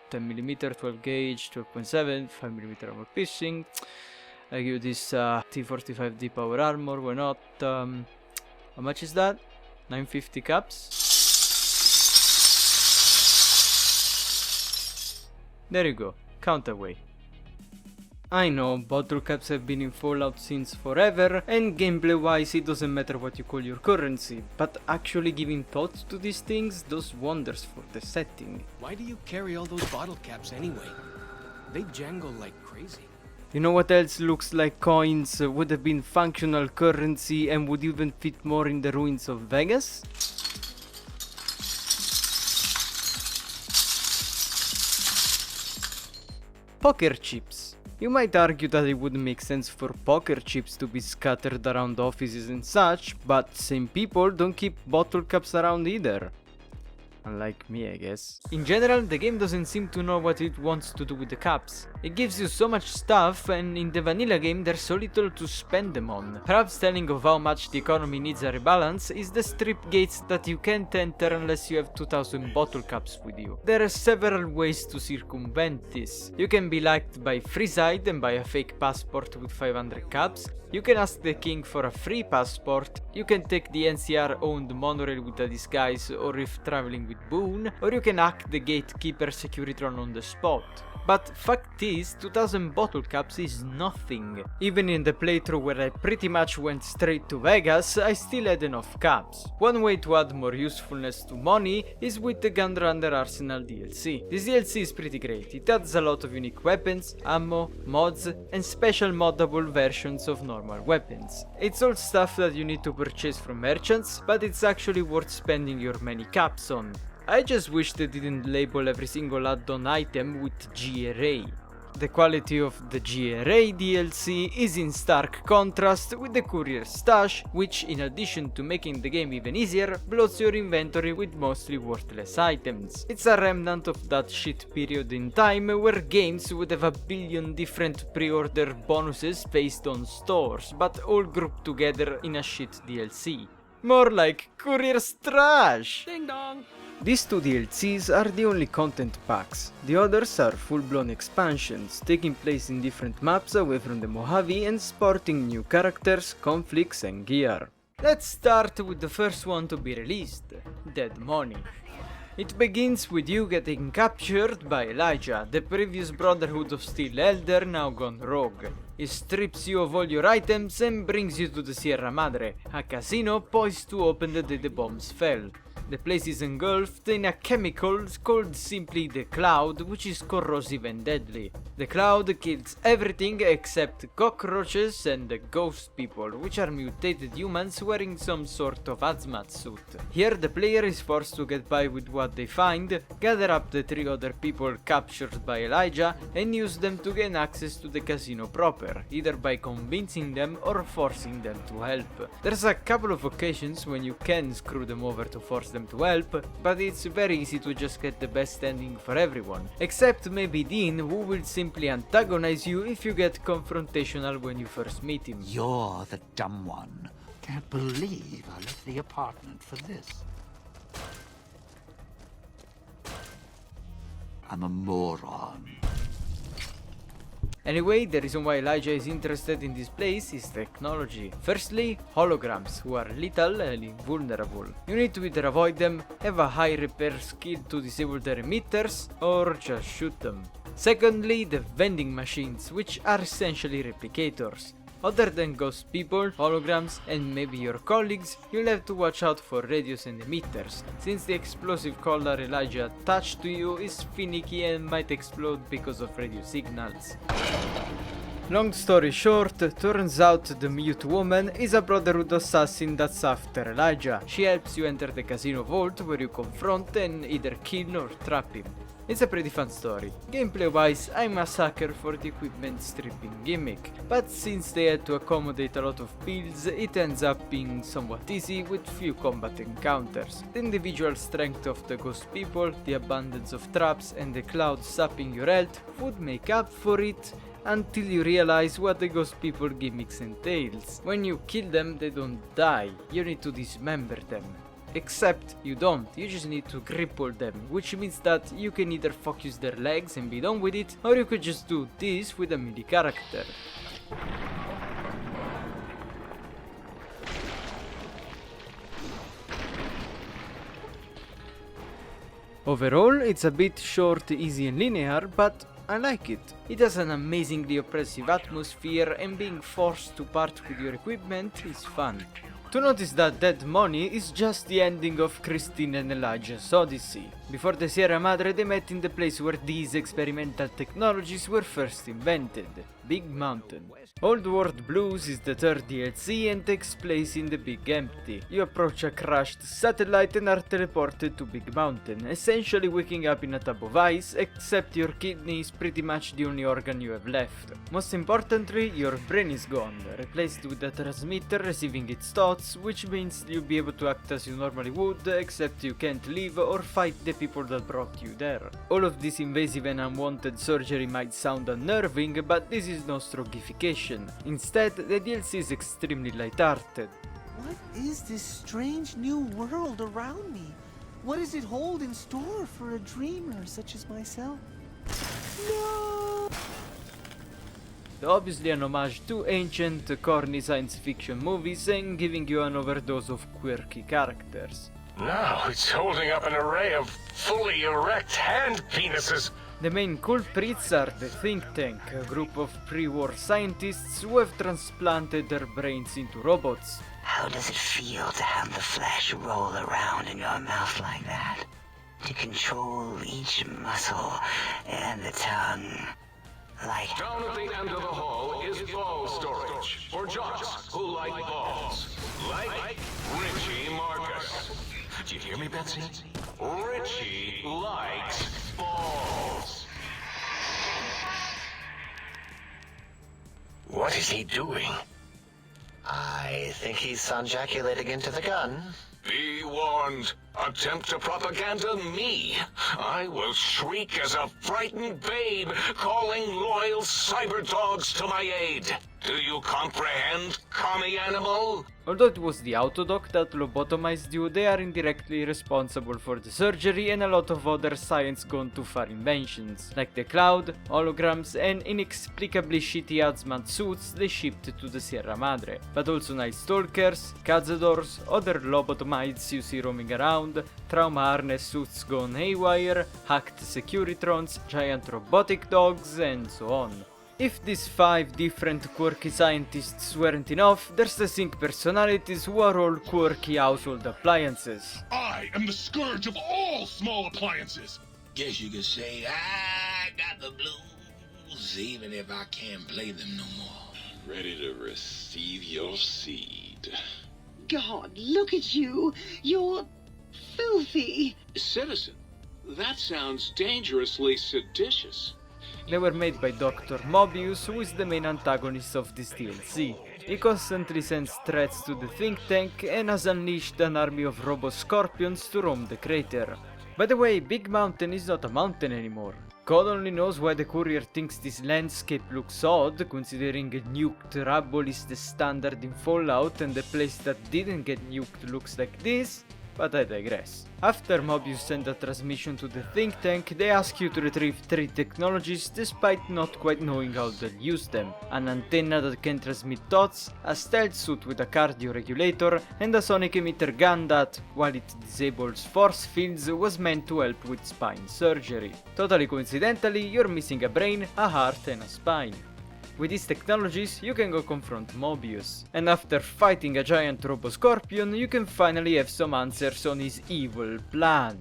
10mm, 12 gauge, 12.7, 5mm armor piercing. I give you this T45D power armor, why not? How much is that? 950 caps? There you go, count away. I know, bottle caps have been in Fallout since forever, and gameplay wise it doesn't matter what you call your currency, but actually giving thought to these things does wonders for the setting. Why do you carry all those bottle caps anyway? They jangle like crazy. You know what else looks like coins, would have been functional currency and would even fit more in the ruins of Vegas? Poker chips. You might argue that it wouldn't make sense for poker chips to be scattered around offices and such, but same people don't keep bottle caps around either. Unlike me, I guess. In general, the game doesn't seem to know what it wants to do with the caps. It gives you so much stuff, and in the vanilla game there's so little to spend them on. Perhaps telling of how much the economy needs a rebalance is the strip gates that you can't enter unless you have 2000 bottle caps with you. There are several ways to circumvent this. You can be liked by Freeside and buy a fake passport with 500 caps. You can ask the king for a free passport, you can take the NCR owned monorail with a disguise or if traveling with Boone, or you can hack the gatekeeper Securitron on the spot. But fact is, 2000 bottle caps is nothing. Even in the playthrough where I pretty much went straight to Vegas, I still had enough caps. One way to add more usefulness to money is with the Gunrunner Arsenal DLC. This DLC is pretty great, it adds a lot of unique weapons, ammo, mods, and special moddable versions of normal weapons. It's all stuff that you need to purchase from merchants, but it's actually worth spending your many caps on. I just wish they didn't label every single add-on item with GRA. The quality of the GRA DLC is in stark contrast with the Courier Stash, which in addition to making the game even easier, bloats your inventory with mostly worthless items. It's a remnant of that shit period in time where games would have a billion different pre-order bonuses based on stores, but all grouped together in a shit DLC. More like Courier's trash! Ding dong! These two DLCs are the only content packs. The others are full-blown expansions, taking place in different maps away from the Mojave and sporting new characters, conflicts and gear. Let's start with the first one to be released, Dead Money. It begins with you getting captured by Elijah, the previous Brotherhood of Steel Elder now gone rogue. He strips you of all your items and brings you to the Sierra Madre, a casino poised to open the day the bombs fell. The place is engulfed in a chemical called simply the Cloud, which is corrosive and deadly. The Cloud kills everything except cockroaches and the ghost people, which are mutated humans wearing some sort of hazmat suit. Here the player is forced to get by with what they find, gather up the 3 other people captured by Elijah, and use them to gain access to the casino proper, either by convincing them or forcing them to help. There's a couple of occasions when you can screw them over to force them to help, but it's very easy to just get the best ending for everyone, except maybe Dean, who will simply antagonize you if you get confrontational when you first meet him. You're the dumb one. Can't believe I left the apartment for this. I'm a moron. Anyway, the reason why Elijah is interested in this place is technology. Firstly, holograms, who are lethal and invulnerable. You need to either avoid them, have a high repair skill to disable their emitters, or just shoot them. Secondly, the vending machines, which are essentially replicators. Other than ghost people, holograms, and maybe your colleagues, you'll have to watch out for radios and emitters, since the explosive collar Elijah attached to you is finicky and might explode because of radio signals. Long story short, turns out the mute woman is a Brotherhood assassin that's after Elijah. She helps you enter the casino vault where you confront and either kill or trap him. It's a pretty fun story. Gameplay wise, I'm a sucker for the equipment stripping gimmick, but since they had to accommodate a lot of builds, it ends up being somewhat easy with few combat encounters. The individual strength of the ghost people, the abundance of traps and the cloud sapping your health would make up for it, until you realize what the ghost people gimmicks entails. When you kill them, they don't die, you need to dismember them. Except you don't, you just need to cripple them, which means that you can either focus their legs and be done with it, or you could just do this with a melee character. Overall, it's a bit short, easy and linear, but I like it. It has an amazingly oppressive atmosphere and being forced to part with your equipment is fun. To notice that Dead Money is just the ending of Christine and Elijah's Odyssey. Before the Sierra Madre, they met in the place where these experimental technologies were first invented, Big Mountain. Old World Blues is the third DLC and takes place in the Big Empty. You approach a crashed satellite and are teleported to Big Mountain, essentially waking up in a tub of ice, except your kidney is pretty much the only organ you have left. Most importantly, your brain is gone, replaced with a transmitter receiving its thoughts, which means you'll be able to act as you normally would, except you can't leave or fight the people that brought you there. All of this invasive and unwanted surgery might sound unnerving, but this is no strogification. Instead, the DLC is extremely lighthearted. What is this strange new world around me? What does it hold in store for a dreamer such as myself? No! Obviously an homage to ancient, corny science fiction movies and giving you an overdose of quirky characters. Now it's holding up an array of fully erect hand penises. The main culprits are the Think Tank, a group of pre-war scientists who have transplanted their brains into robots. How does it feel to have the flesh roll around in your mouth like that? To control each muscle and the tongue. Like... Down at the end of the hall is ball storage for jocks who like balls. Like Richie Marcus. Do you hear me, Betsy? Richie likes balls. What is he doing? I think he's sonjaculating into the gun. Be warned. Attempt to propaganda me. I will shriek as a frightened babe, calling loyal cyber dogs to my aid. Do you comprehend, commie animal? Although it was the Autodoc that lobotomized you, they are indirectly responsible for the surgery and a lot of other science gone too far inventions, like the cloud, holograms, and inexplicably shitty hazmat suits they shipped to the Sierra Madre. But also nice stalkers, cazadors, other lobotomides you see roaming around, trauma harness suits gone haywire, hacked securitrons, giant robotic dogs, and so on. If these 5 different quirky scientists weren't enough, there's the Sync personalities who are all quirky household appliances. I am the scourge of all small appliances. Guess you could say I got the blues, even if I can't play them no more. Ready to receive your seed. God, look at you. You're filthy. Citizen, that sounds dangerously seditious. They were made by Dr. Mobius, who is the main antagonist of this DLC. He constantly sends threats to the Think Tank and has unleashed an army of robo-scorpions to roam the crater. By the way, Big Mountain is not a mountain anymore. God only knows why the courier thinks this landscape looks odd, considering a nuked rubble is the standard in Fallout and the place that didn't get nuked looks like this, but I digress. After Mobius sent a transmission to the Think Tank, they ask you to retrieve 3 technologies despite not quite knowing how they'll use them. An antenna that can transmit thoughts, a stealth suit with a cardio regulator, and a sonic emitter gun that, while it disables force fields, was meant to help with spine surgery. Totally coincidentally, you're missing a brain, a heart and a spine. With these technologies, you can go confront Mobius. And after fighting a giant robo-scorpion, you can finally have some answers on his evil plan.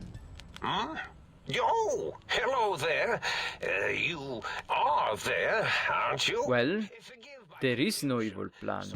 Hmm? Oh, hello there. You are there, aren't you? Well, there is no evil plan.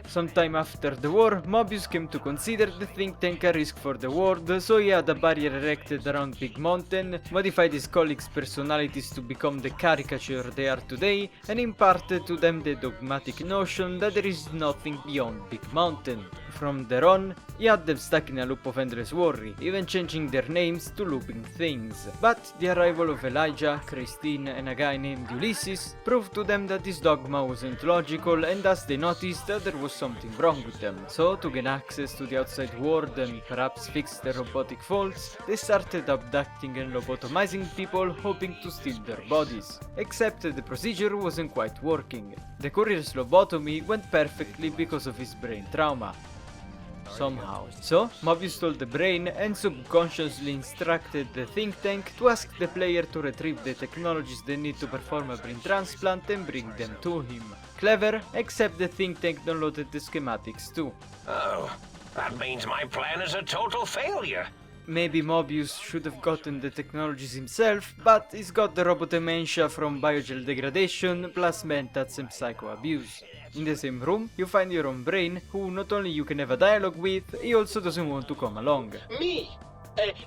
Sometime after the war, Mobius came to consider the think tank a risk for the world, so he had a barrier erected around Big Mountain, modified his colleagues' personalities to become the caricature they are today, and imparted to them the dogmatic notion that there is nothing beyond Big Mountain. From there on, he had them stuck in a loop of endless worry, even changing their names to looping things. But the arrival of Elijah, Christine, and a guy named Ulysses proved to them that this dogma wasn't logical, and thus they noticed that there was something wrong with them. So, to gain access to the outside world and perhaps fix their robotic faults, they started abducting and lobotomizing people, hoping to steal their bodies. Except the procedure wasn't quite working. The courier's lobotomy went perfectly because of his brain trauma. Somehow. So, Mobius stole the brain and subconsciously instructed the think tank to ask the player to retrieve the technologies they need to perform a brain transplant and bring them to him. Clever, except the think tank downloaded the schematics too. Oh, that means my plan is a total failure. Maybe Mobius should have gotten the technologies himself, but he's got the robodementia from biogel degradation, plus mentats and psycho abuse. In the same room, you find your own brain, who not only you can have a dialogue with, he also doesn't want to come along. Me,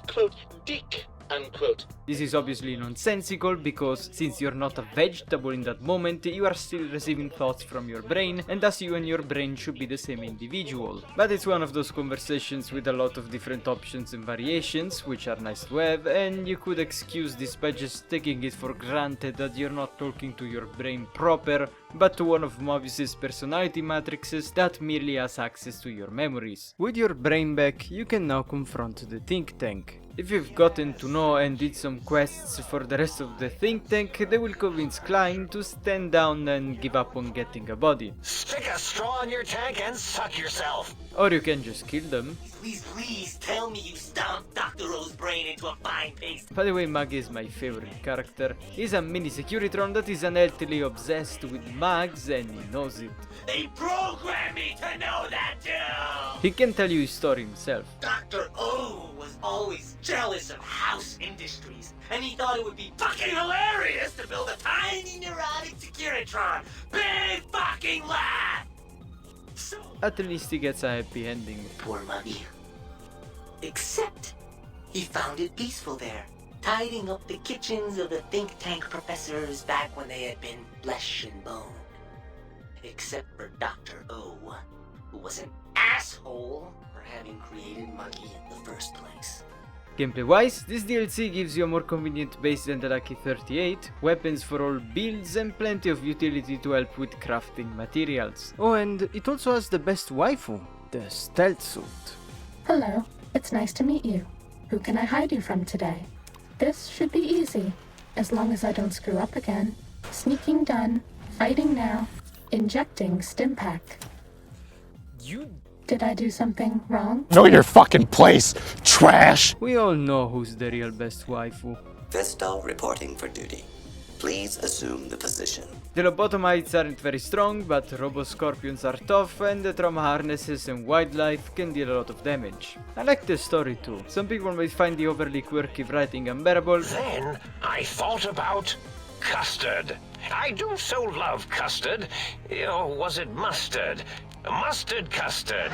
quote, dick, unquote. This is obviously nonsensical, because since you're not a vegetable in that moment, you are still receiving thoughts from your brain, and thus you and your brain should be the same individual. But it's one of those conversations with a lot of different options and variations, which are nice to have, and you could excuse this by just taking it for granted that you're not talking to your brain proper, but to one of Mobius's personality matrices that merely has access to your memories. With your brain back, you can now confront the think tank. If you've gotten to know and did some quests for the rest of the think tank, they will convince Klein to stand down and give up on getting a body. Stick a straw in your tank and suck yourself. Or you can just kill them. Please tell me you stomped Dr. O's brain into a fine paste. By the way, Mag is my favorite character. He's a mini Securitron that is unhealthily obsessed with mags and he knows it. They programmed me to know that too! He can tell you his story himself. Dr. O was always jealous of House Industries, and he thought it would be fucking hilarious to build a tiny neurotic Securitron. Big fucking laugh! So, at least he gets a happy ending. Poor Muggy. Except, he found it peaceful there, tidying up the kitchens of the think tank professors back when they had been flesh and bone. Except for Dr. O, who was an asshole for having created Muggy in the first place. Gameplay-wise, this DLC gives you a more convenient base than the Lucky 38, weapons for all builds, and plenty of utility to help with crafting materials. Oh, and it also has the best waifu, the stealth suit. Hello, it's nice to meet you. Who can I hide you from today? This should be easy, as long as I don't screw up again. Sneaking done, fighting now, injecting Stimpack. Did I do something wrong? Know your fucking place, trash! We all know who's the real best waifu. Vestal reporting for duty. Please assume the position. The lobotomites aren't very strong, but robo-scorpions are tough, and the trauma harnesses and wildlife can deal a lot of damage. I like the story too. Some people might find the overly quirky writing unbearable. Then I thought about custard. I do so love custard. Or was it mustard? Mustard custard.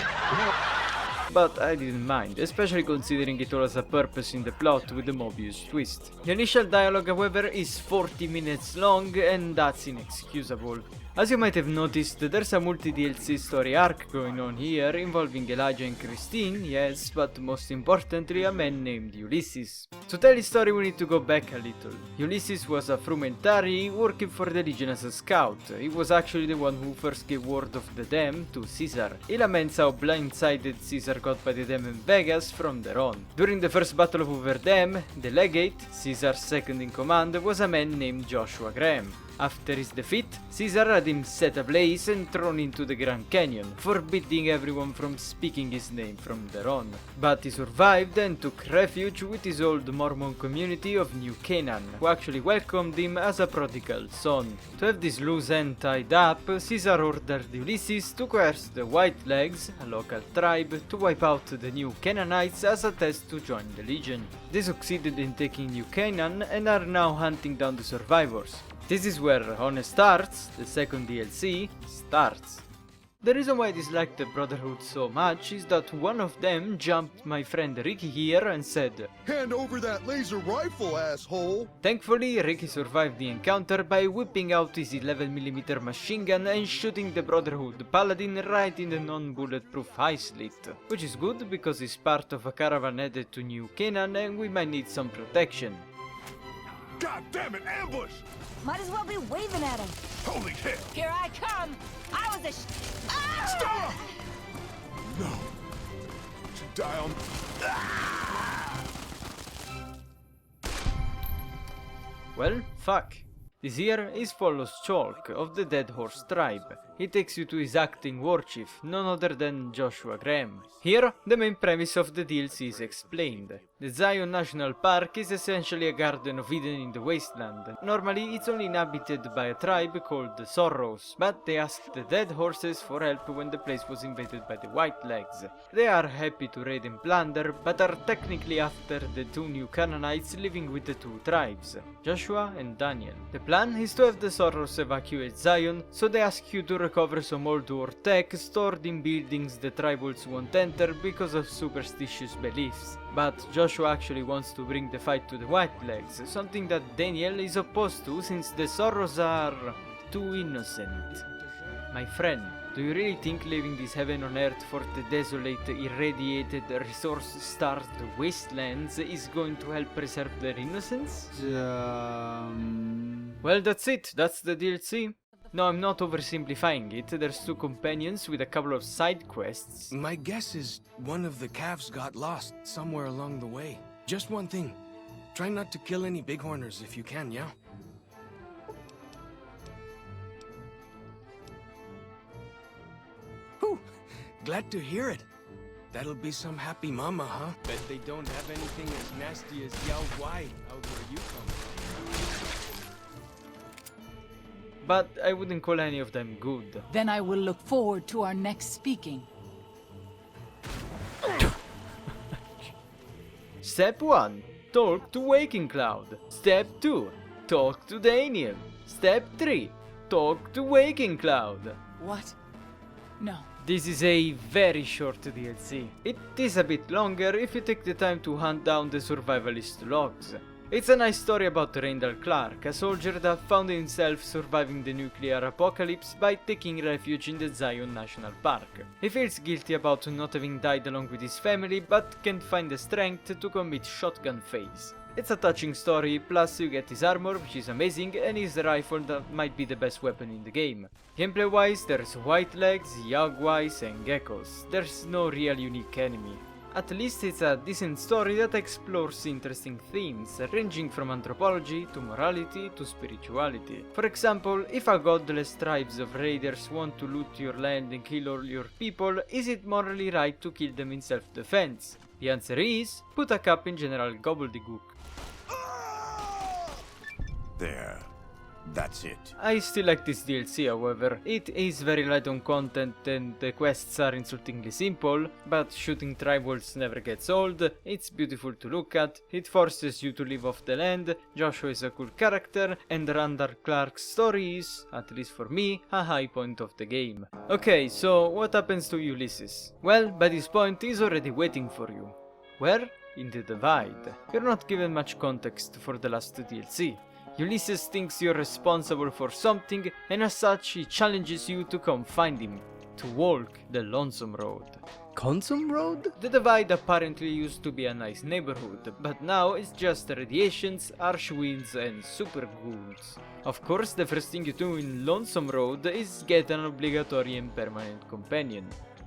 But I didn't mind, especially considering it all has a purpose in the plot with the Mobius twist. The initial dialogue, however, is 40 minutes long, and that's inexcusable. As you might have noticed, there's a multi-DLC story arc going on here, involving Elijah and Christine, yes, but most importantly a man named Ulysses. To tell his story we need to go back a little. Ulysses was a frumentari working for the Legion as a scout. He was actually the one who first gave word of the dam to Caesar. He laments how blindsided Caesar got by the dam in Vegas from there on. During the first battle of Hoover Dam, the legate, Caesar's second in command, was a man named Joshua Graham. After his defeat, Caesar had him set ablaze and thrown into the Grand Canyon, forbidding everyone from speaking his name from there on. But he survived and took refuge with his old Mormon community of New Canaan, who actually welcomed him as a prodigal son. To have this loose end tied up, Caesar ordered Ulysses to coerce the White Legs, a local tribe, to wipe out the New Canaanites as a test to join the Legion. They succeeded in taking New Canaan and are now hunting down the survivors. This is where Honest Hearts, the second DLC, starts. The reason why I dislike the Brotherhood so much is that one of them jumped my friend Ricky here and said, "Hand over that laser rifle, asshole!" Thankfully, Ricky survived the encounter by whipping out his 11mm machine gun and shooting the Brotherhood paladin right in the non-bulletproof eye slit, which is good because he's part of a caravan headed to New Canaan and we might need some protection. God damn it, ambush! Might as well be waving at him. Holy hell! Here I come! I was a Stop! No. To die on... Well, fuck. This here is follows Chalk of the Dead Horse tribe. He takes you to his acting war chief, none other than Joshua Graham. Here, the main premise of the DLC is explained. The Zion National Park is essentially a Garden of Eden in the wasteland. Normally, it's only inhabited by a tribe called the Sorrows, but they asked the Dead Horses for help when the place was invaded by the White Legs. They are happy to raid and plunder, but are technically after the two new Canaanites living with the two tribes, Joshua and Daniel. The plan is to have the Sorrows evacuate Zion, so they ask you to recover some old war tech stored in buildings the tribals won't enter because of superstitious beliefs. But Joshua actually wants to bring the fight to the White Legs, something that Daniel is opposed to since the Sorrows are too innocent. My friend, do you really think leaving this heaven on earth for the desolate, irradiated, resource-starved wastelands is going to help preserve their innocence? Well, that's it. That's the DLC. No, I'm not oversimplifying it. There's two companions with a couple of side quests. My guess is one of the calves got lost somewhere along the way. Just one thing. Try not to kill any bighorners if you can, yeah? Whew! Glad to hear it. That'll be some happy mama, huh? Bet they don't have anything as nasty as Yao Wai out where you come from. But I wouldn't call any of them good. Then I will look forward to our next speaking. Step 1. Talk to Waking Cloud. Step 2. Talk to Daniel. Step 3. Talk to Waking Cloud. What? No. This is a very short DLC. It is a bit longer if you take the time to hunt down the survivalist logs. It's a nice story about Randall Clark, a soldier that found himself surviving the nuclear apocalypse by taking refuge in the Zion National Park. He feels guilty about not having died along with his family, but can't find the strength to commit shotgun phase. It's a touching story, plus you get his armor, which is amazing, and his rifle that might be the best weapon in the game. Gameplay wise, there's White Legs, Jaguars and Geckos. There's no real unique enemy. At least it's a decent story that explores interesting themes, ranging from anthropology to morality to spirituality. For example, if a godless tribes of raiders want to loot your land and kill all your people, is it morally right to kill them in self-defense? The answer is, put a cap in General Gobbledygook. There. That's it. I still like this DLC, however. It is very light on content and the quests are insultingly simple, but shooting tribals never gets old, it's beautiful to look at, it forces you to live off the land, Joshua is a cool character, and Randall Clark's story is, at least for me, a high point of the game. Okay, so what happens to Ulysses? Well, by this point he's already waiting for you. Where? In the Divide. You're not given much context for the last DLC. Ulysses thinks you're responsible for something, and as such he challenges you to come find him, to walk the Lonesome Road. Consum Road? The Divide apparently used to be a nice neighborhood, but now it's just radiations, harsh winds and super ghouls. Of course, the first thing you do in Lonesome Road is get an obligatory and permanent companion.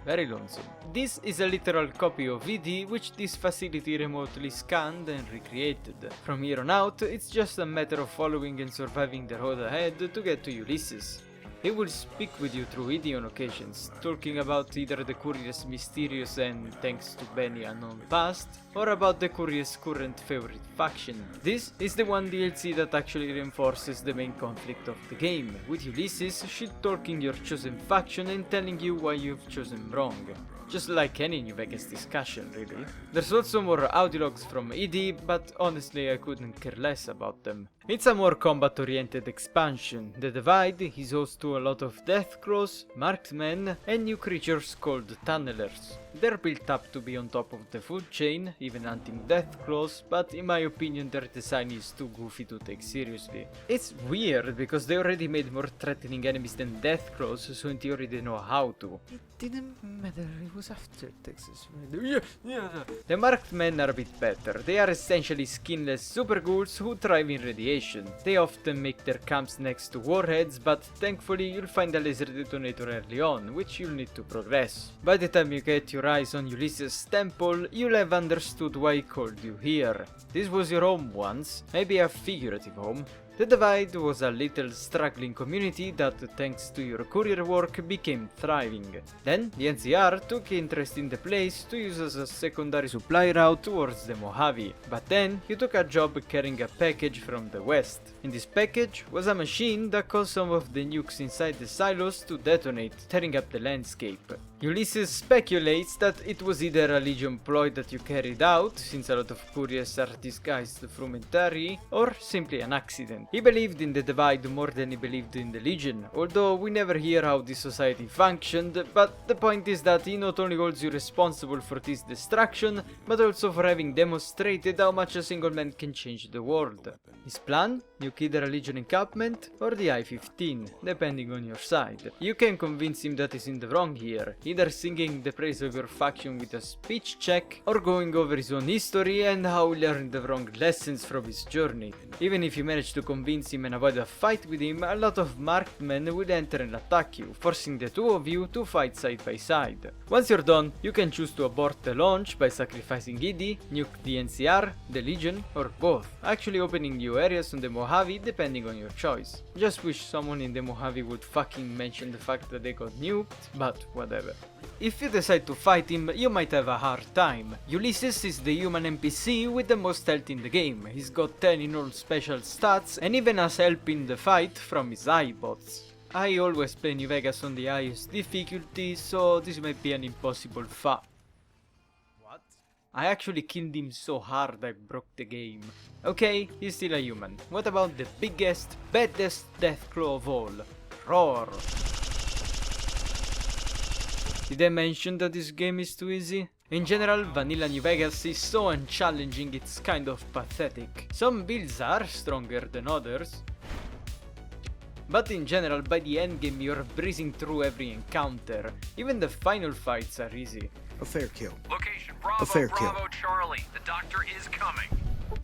Very lonesome. This is a literal copy of VD which this facility remotely scanned and recreated. From here on out, it's just a matter of following and surviving the road ahead to get to Ulysses. He will speak with you through ED on occasions, talking about either the courier's mysterious and, thanks to Benny, unknown past, or about the courier's current favorite faction. This is the one DLC that actually reinforces the main conflict of the game, with Ulysses shit-talking your chosen faction and telling you why you've chosen wrong. Just like any New Vegas discussion, really. There's also more audio logs from ED, but honestly I couldn't care less about them. It's a more combat-oriented expansion. The Divide is host to a lot of death claws, marked men, and new creatures called tunnelers. They're built up to be on top of the food chain, even hunting death claws, but in my opinion their design is too goofy to take seriously. It's weird because they already made more threatening enemies than death claws, so in theory they know how to. It didn't matter, it was after Texas. The marked men are a bit better. They are essentially skinless super ghouls who thrive in radiation. They often make their camps next to warheads, but thankfully you'll find a laser detonator early on, which you'll need to progress. By the time you get your eyes on Ulysses' temple, you'll have understood why he called you here. This was your home once, maybe a figurative home. The Divide was a little struggling community that, thanks to your courier work, became thriving. Then, the NCR took interest in the place to use as a secondary supply route towards the Mojave. But then, you took a job carrying a package from the west. In this package was a machine that caused some of the nukes inside the silos to detonate, tearing up the landscape. Ulysses speculates that it was either a Legion ploy that you carried out, since a lot of couriers are disguised frumentary, or simply an accident. He believed in the Divide more than he believed in the Legion, although we never hear how this society functioned, but the point is that he not only holds you responsible for this destruction, but also for having demonstrated how much a single man can change the world. His plan? Nuke either a Legion encampment or the I-15, depending on your side. You can convince him that he's in the wrong here, either singing the praise of your faction with a speech check, or going over his own history and how he learned the wrong lessons from his journey. Even if you manage to convince him and avoid a fight with him, a lot of marked men will enter and attack you, forcing the two of you to fight side by side. Once you're done, you can choose to abort the launch by sacrificing ED, nuke the NCR, the Legion, or both, actually opening new areas on the Mojave depending on your choice. Just wish someone in the Mojave would fucking mention the fact that they got nuked, but whatever. If you decide to fight him, you might have a hard time. Ulysses is the human NPC with the most health in the game. He's got 10 in all special stats and even has help in the fight from his iBots. I always play New Vegas on the highest difficulty, so this might be an impossible fight. What? I actually killed him so hard I broke the game. Okay, he's still a human. What about the biggest, baddest deathclaw of all? Roar! Did I mention that this game is too easy? In general, vanilla New Vegas is so unchallenging it's kind of pathetic. Some builds are stronger than others, but in general, by the endgame you're breezing through every encounter. Even the final fights are easy. A fair kill. Location Bravo, A fair Bravo, kill. Charlie. The doctor is coming.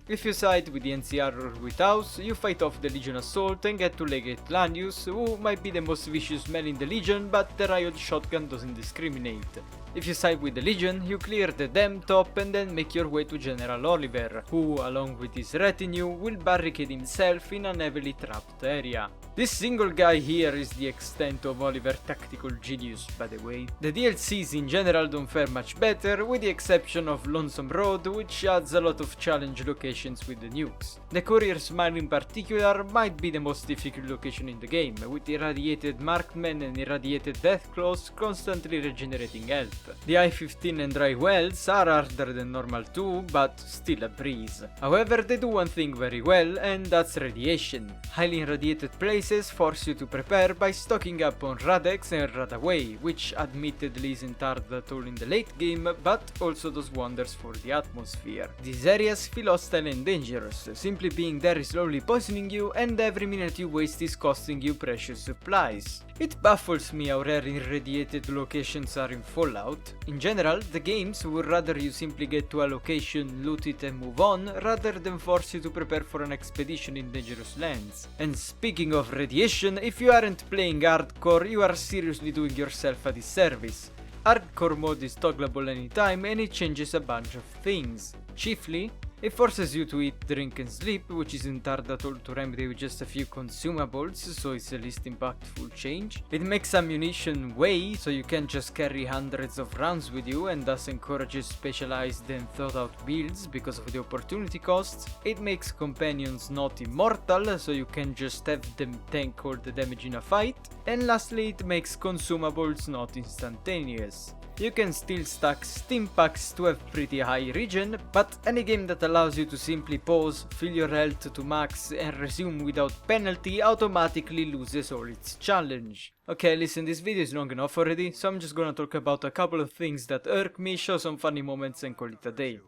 If you side with the NCR or with House, you fight off the Legion assault and get to Legate Lanius, who might be the most vicious man in the Legion, but the riot shotgun doesn't discriminate. If you side with the Legion, you clear the dam top and then make your way to General Oliver, who, along with his retinue, will barricade himself in an heavily trapped area. This single guy here is the extent of Oliver's tactical genius, by the way. The DLCs in general don't fare much better, with the exception of Lonesome Road, which adds a lot of challenge locations with the nukes. The Courier's Mine in particular might be the most difficult location in the game, with irradiated markmen and irradiated deathclaws constantly regenerating health. The I-15 and dry wells are harder than normal too, but still a breeze. However, they do one thing very well, and that's radiation. Highly irradiated places force you to prepare by stocking up on Radex and Radaway, which admittedly isn't hard at all in the late game, but also does wonders for the atmosphere. These areas feel hostile and dangerous, simply being there is slowly poisoning you, and every minute you waste is costing you precious supplies. It baffles me how rare irradiated locations are in Fallout. In general, the games would rather you simply get to a location, loot it and move on, rather than force you to prepare for an expedition in dangerous lands. And speaking of radiation, if you aren't playing hardcore, you are seriously doing yourself a disservice. Hardcore mode is toggleable anytime and it changes a bunch of things. Chiefly, it forces you to eat, drink and sleep, which isn't hard at all to remedy with just a few consumables, so it's the least impactful change. It makes ammunition weigh, so you can't just carry hundreds of rounds with you, and thus encourages specialized and thought out builds because of the opportunity costs. It makes companions not immortal, so you can just have them tank all the damage in a fight. And lastly, it makes consumables not instantaneous. You can still stack Steam packs to have pretty high regen, but any game that allows you to simply pause, fill your health to max and resume without penalty automatically loses all its challenge. Okay, listen, this video is long enough already, so I'm just gonna talk about a couple of things that irk me, show some funny moments and call it a day.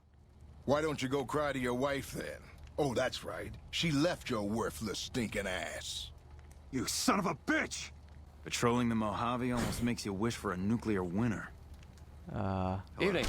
Why don't you go cry to your wife then? Oh, that's right. She left your worthless stinking ass. You son of a bitch! Patrolling the Mojave almost makes you wish for a nuclear winter. Evening.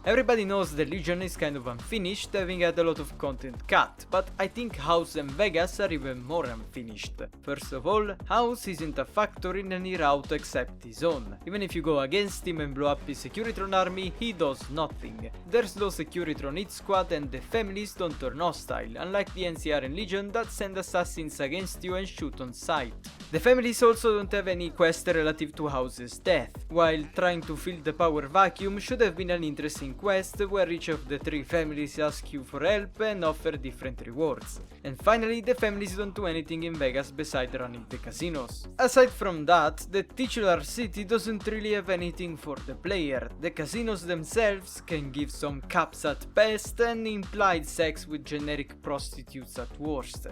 Everybody knows the Legion is kind of unfinished, having had a lot of content cut, but I think House and Vegas are even more unfinished. First of all, House isn't a factor in any route except his own. Even if you go against him and blow up his Securitron army, he does nothing. There's no Securitron hit squad and the families don't turn hostile, unlike the NCR and Legion that send assassins against you and shoot on sight. The families also don't have any quest relative to House's death, while trying to fill the power vacuum should have been an interesting quest where each of the three families ask you for help and offer different rewards. And finally, the families don't do anything in Vegas besides running the casinos. Aside from that, the titular city doesn't really have anything for the player. The casinos themselves can give some caps at best and implied sex with generic prostitutes at worst.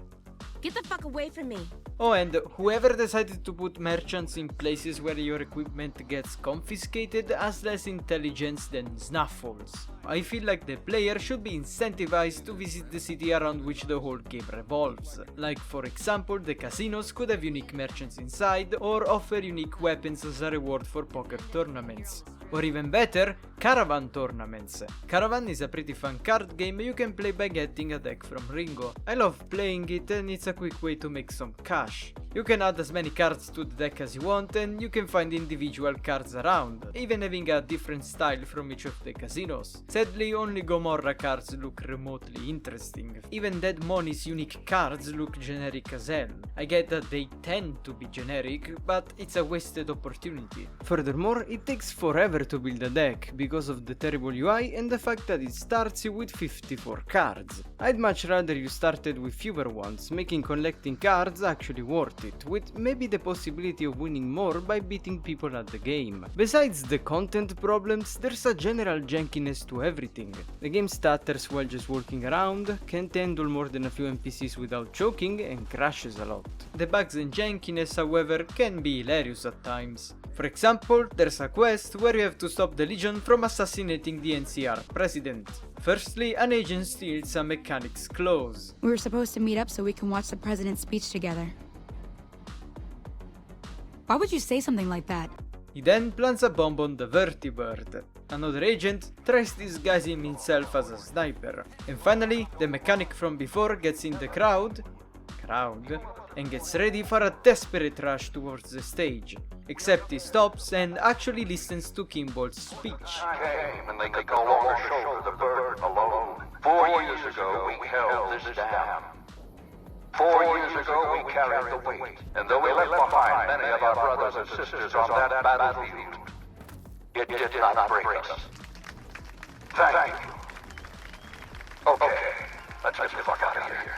Get the fuck away from me. Oh, and whoever decided to put merchants in places where your equipment gets confiscated has less intelligence than Snuffles. I feel like the player should be incentivized to visit the city around which the whole game revolves. Like for example, the casinos could have unique merchants inside or offer unique weapons as a reward for poker tournaments. Or even better, Caravan tournaments. Caravan is a pretty fun card game you can play by getting a deck from Ringo. I love playing it and it's a quick way to make some cash. You can add as many cards to the deck as you want and you can find individual cards around, even having a different style from each of the casinos. Sadly, only Gomorrah cards look remotely interesting. Even Dead Money's unique cards look generic as hell. I get that they tend to be generic, but it's a wasted opportunity. Furthermore, it takes forever to build a deck because of the terrible UI and the fact that it starts you with 54 cards. I'd much rather you started with fewer ones, making collecting cards actually worth it, with maybe the possibility of winning more by beating people at the game. Besides the content problems, there's a general jankiness to everything. The game stutters while just walking around, can't handle more than a few NPCs without choking, and crashes a lot. The bugs and jankiness, however, can be hilarious at times. For example, there's a quest where you have to stop the Legion from assassinating the NCR president. Firstly, an agent steals a mechanic's clothes. We were supposed to meet up so we can watch the president's speech together. Why would you say something like that? He then plants a bomb on the vertibird. Another agent tries disguising himself as a sniper. And finally, the mechanic from before gets in the crowd, and gets ready for a desperate rush towards the stage. Except he stops and actually listens to Kimball's speech. Came and they could no longer shoulder the burden alone. 4 years ago we held this dam. 4 years ago we carried the weight, and though we left behind many of our brothers and sisters on that battlefield, it did not break us. Thank you. Okay, let's get the fuck out of here.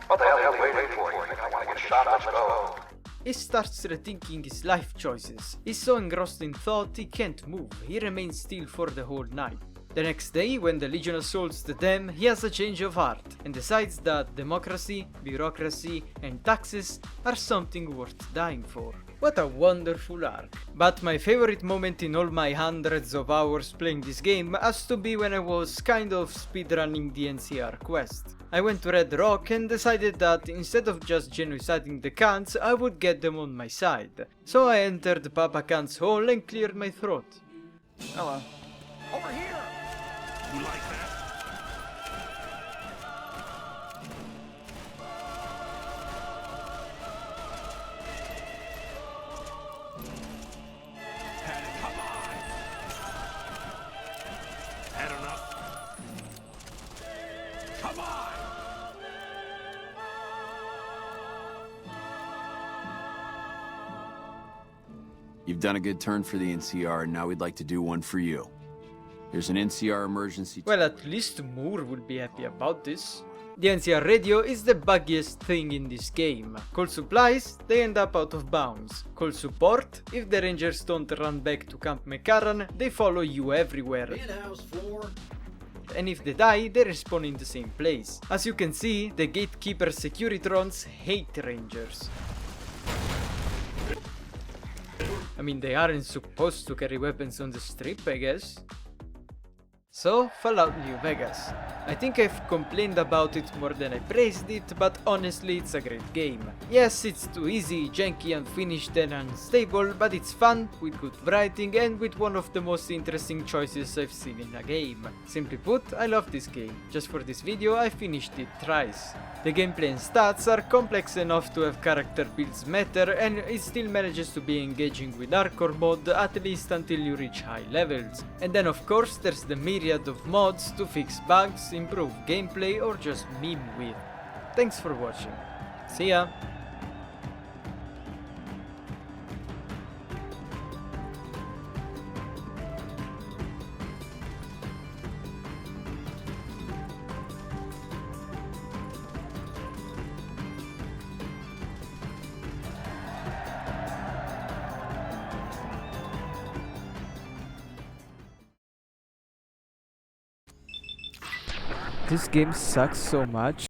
What the hell are you waiting for? You think I want to get shot? Let's go. He starts rethinking his life choices. He's so engrossed in thought he can't move, he remains still for the whole night. The next day, when the Legion assaults the dam, he has a change of heart and decides that democracy, bureaucracy and taxes are something worth dying for. What a wonderful arc. But my favorite moment in all my hundreds of hours playing this game has to be when I was kind of speedrunning the NCR quest. I went to Red Rock and decided that instead of just genociding the Khans, I would get them on my side. So I entered Papa Khan's hole and cleared my throat. Hello. Over here! You like that? Come on! You've done a good turn for the NCR, and now we'd like to do one for you. There's an NCR emergency... Well, at least Moore will be happy about this. The NCR radio is the buggiest thing in this game. Call supplies, they end up out of bounds. Call support, if the rangers don't run back to Camp McCarran, they follow you everywhere. And if they die, they respawn in the same place. As you can see, the gatekeeper Securitrons hate rangers. I mean, they aren't supposed to carry weapons on the strip, I guess. So, Fallout New Vegas. I think I've complained about it more than I praised it, but honestly it's a great game. Yes, it's too easy, janky, unfinished and unstable, but it's fun, with good writing and with one of the most interesting choices I've seen in a game. Simply put, I love this game. Just for this video I finished it thrice. The gameplay and stats are complex enough to have character builds matter, and it still manages to be engaging with hardcore mode, at least until you reach high levels. And then of course there's the myriad of mods to fix bugs, improve gameplay or just meme with. Thanks for watching. See ya! This game sucks so much.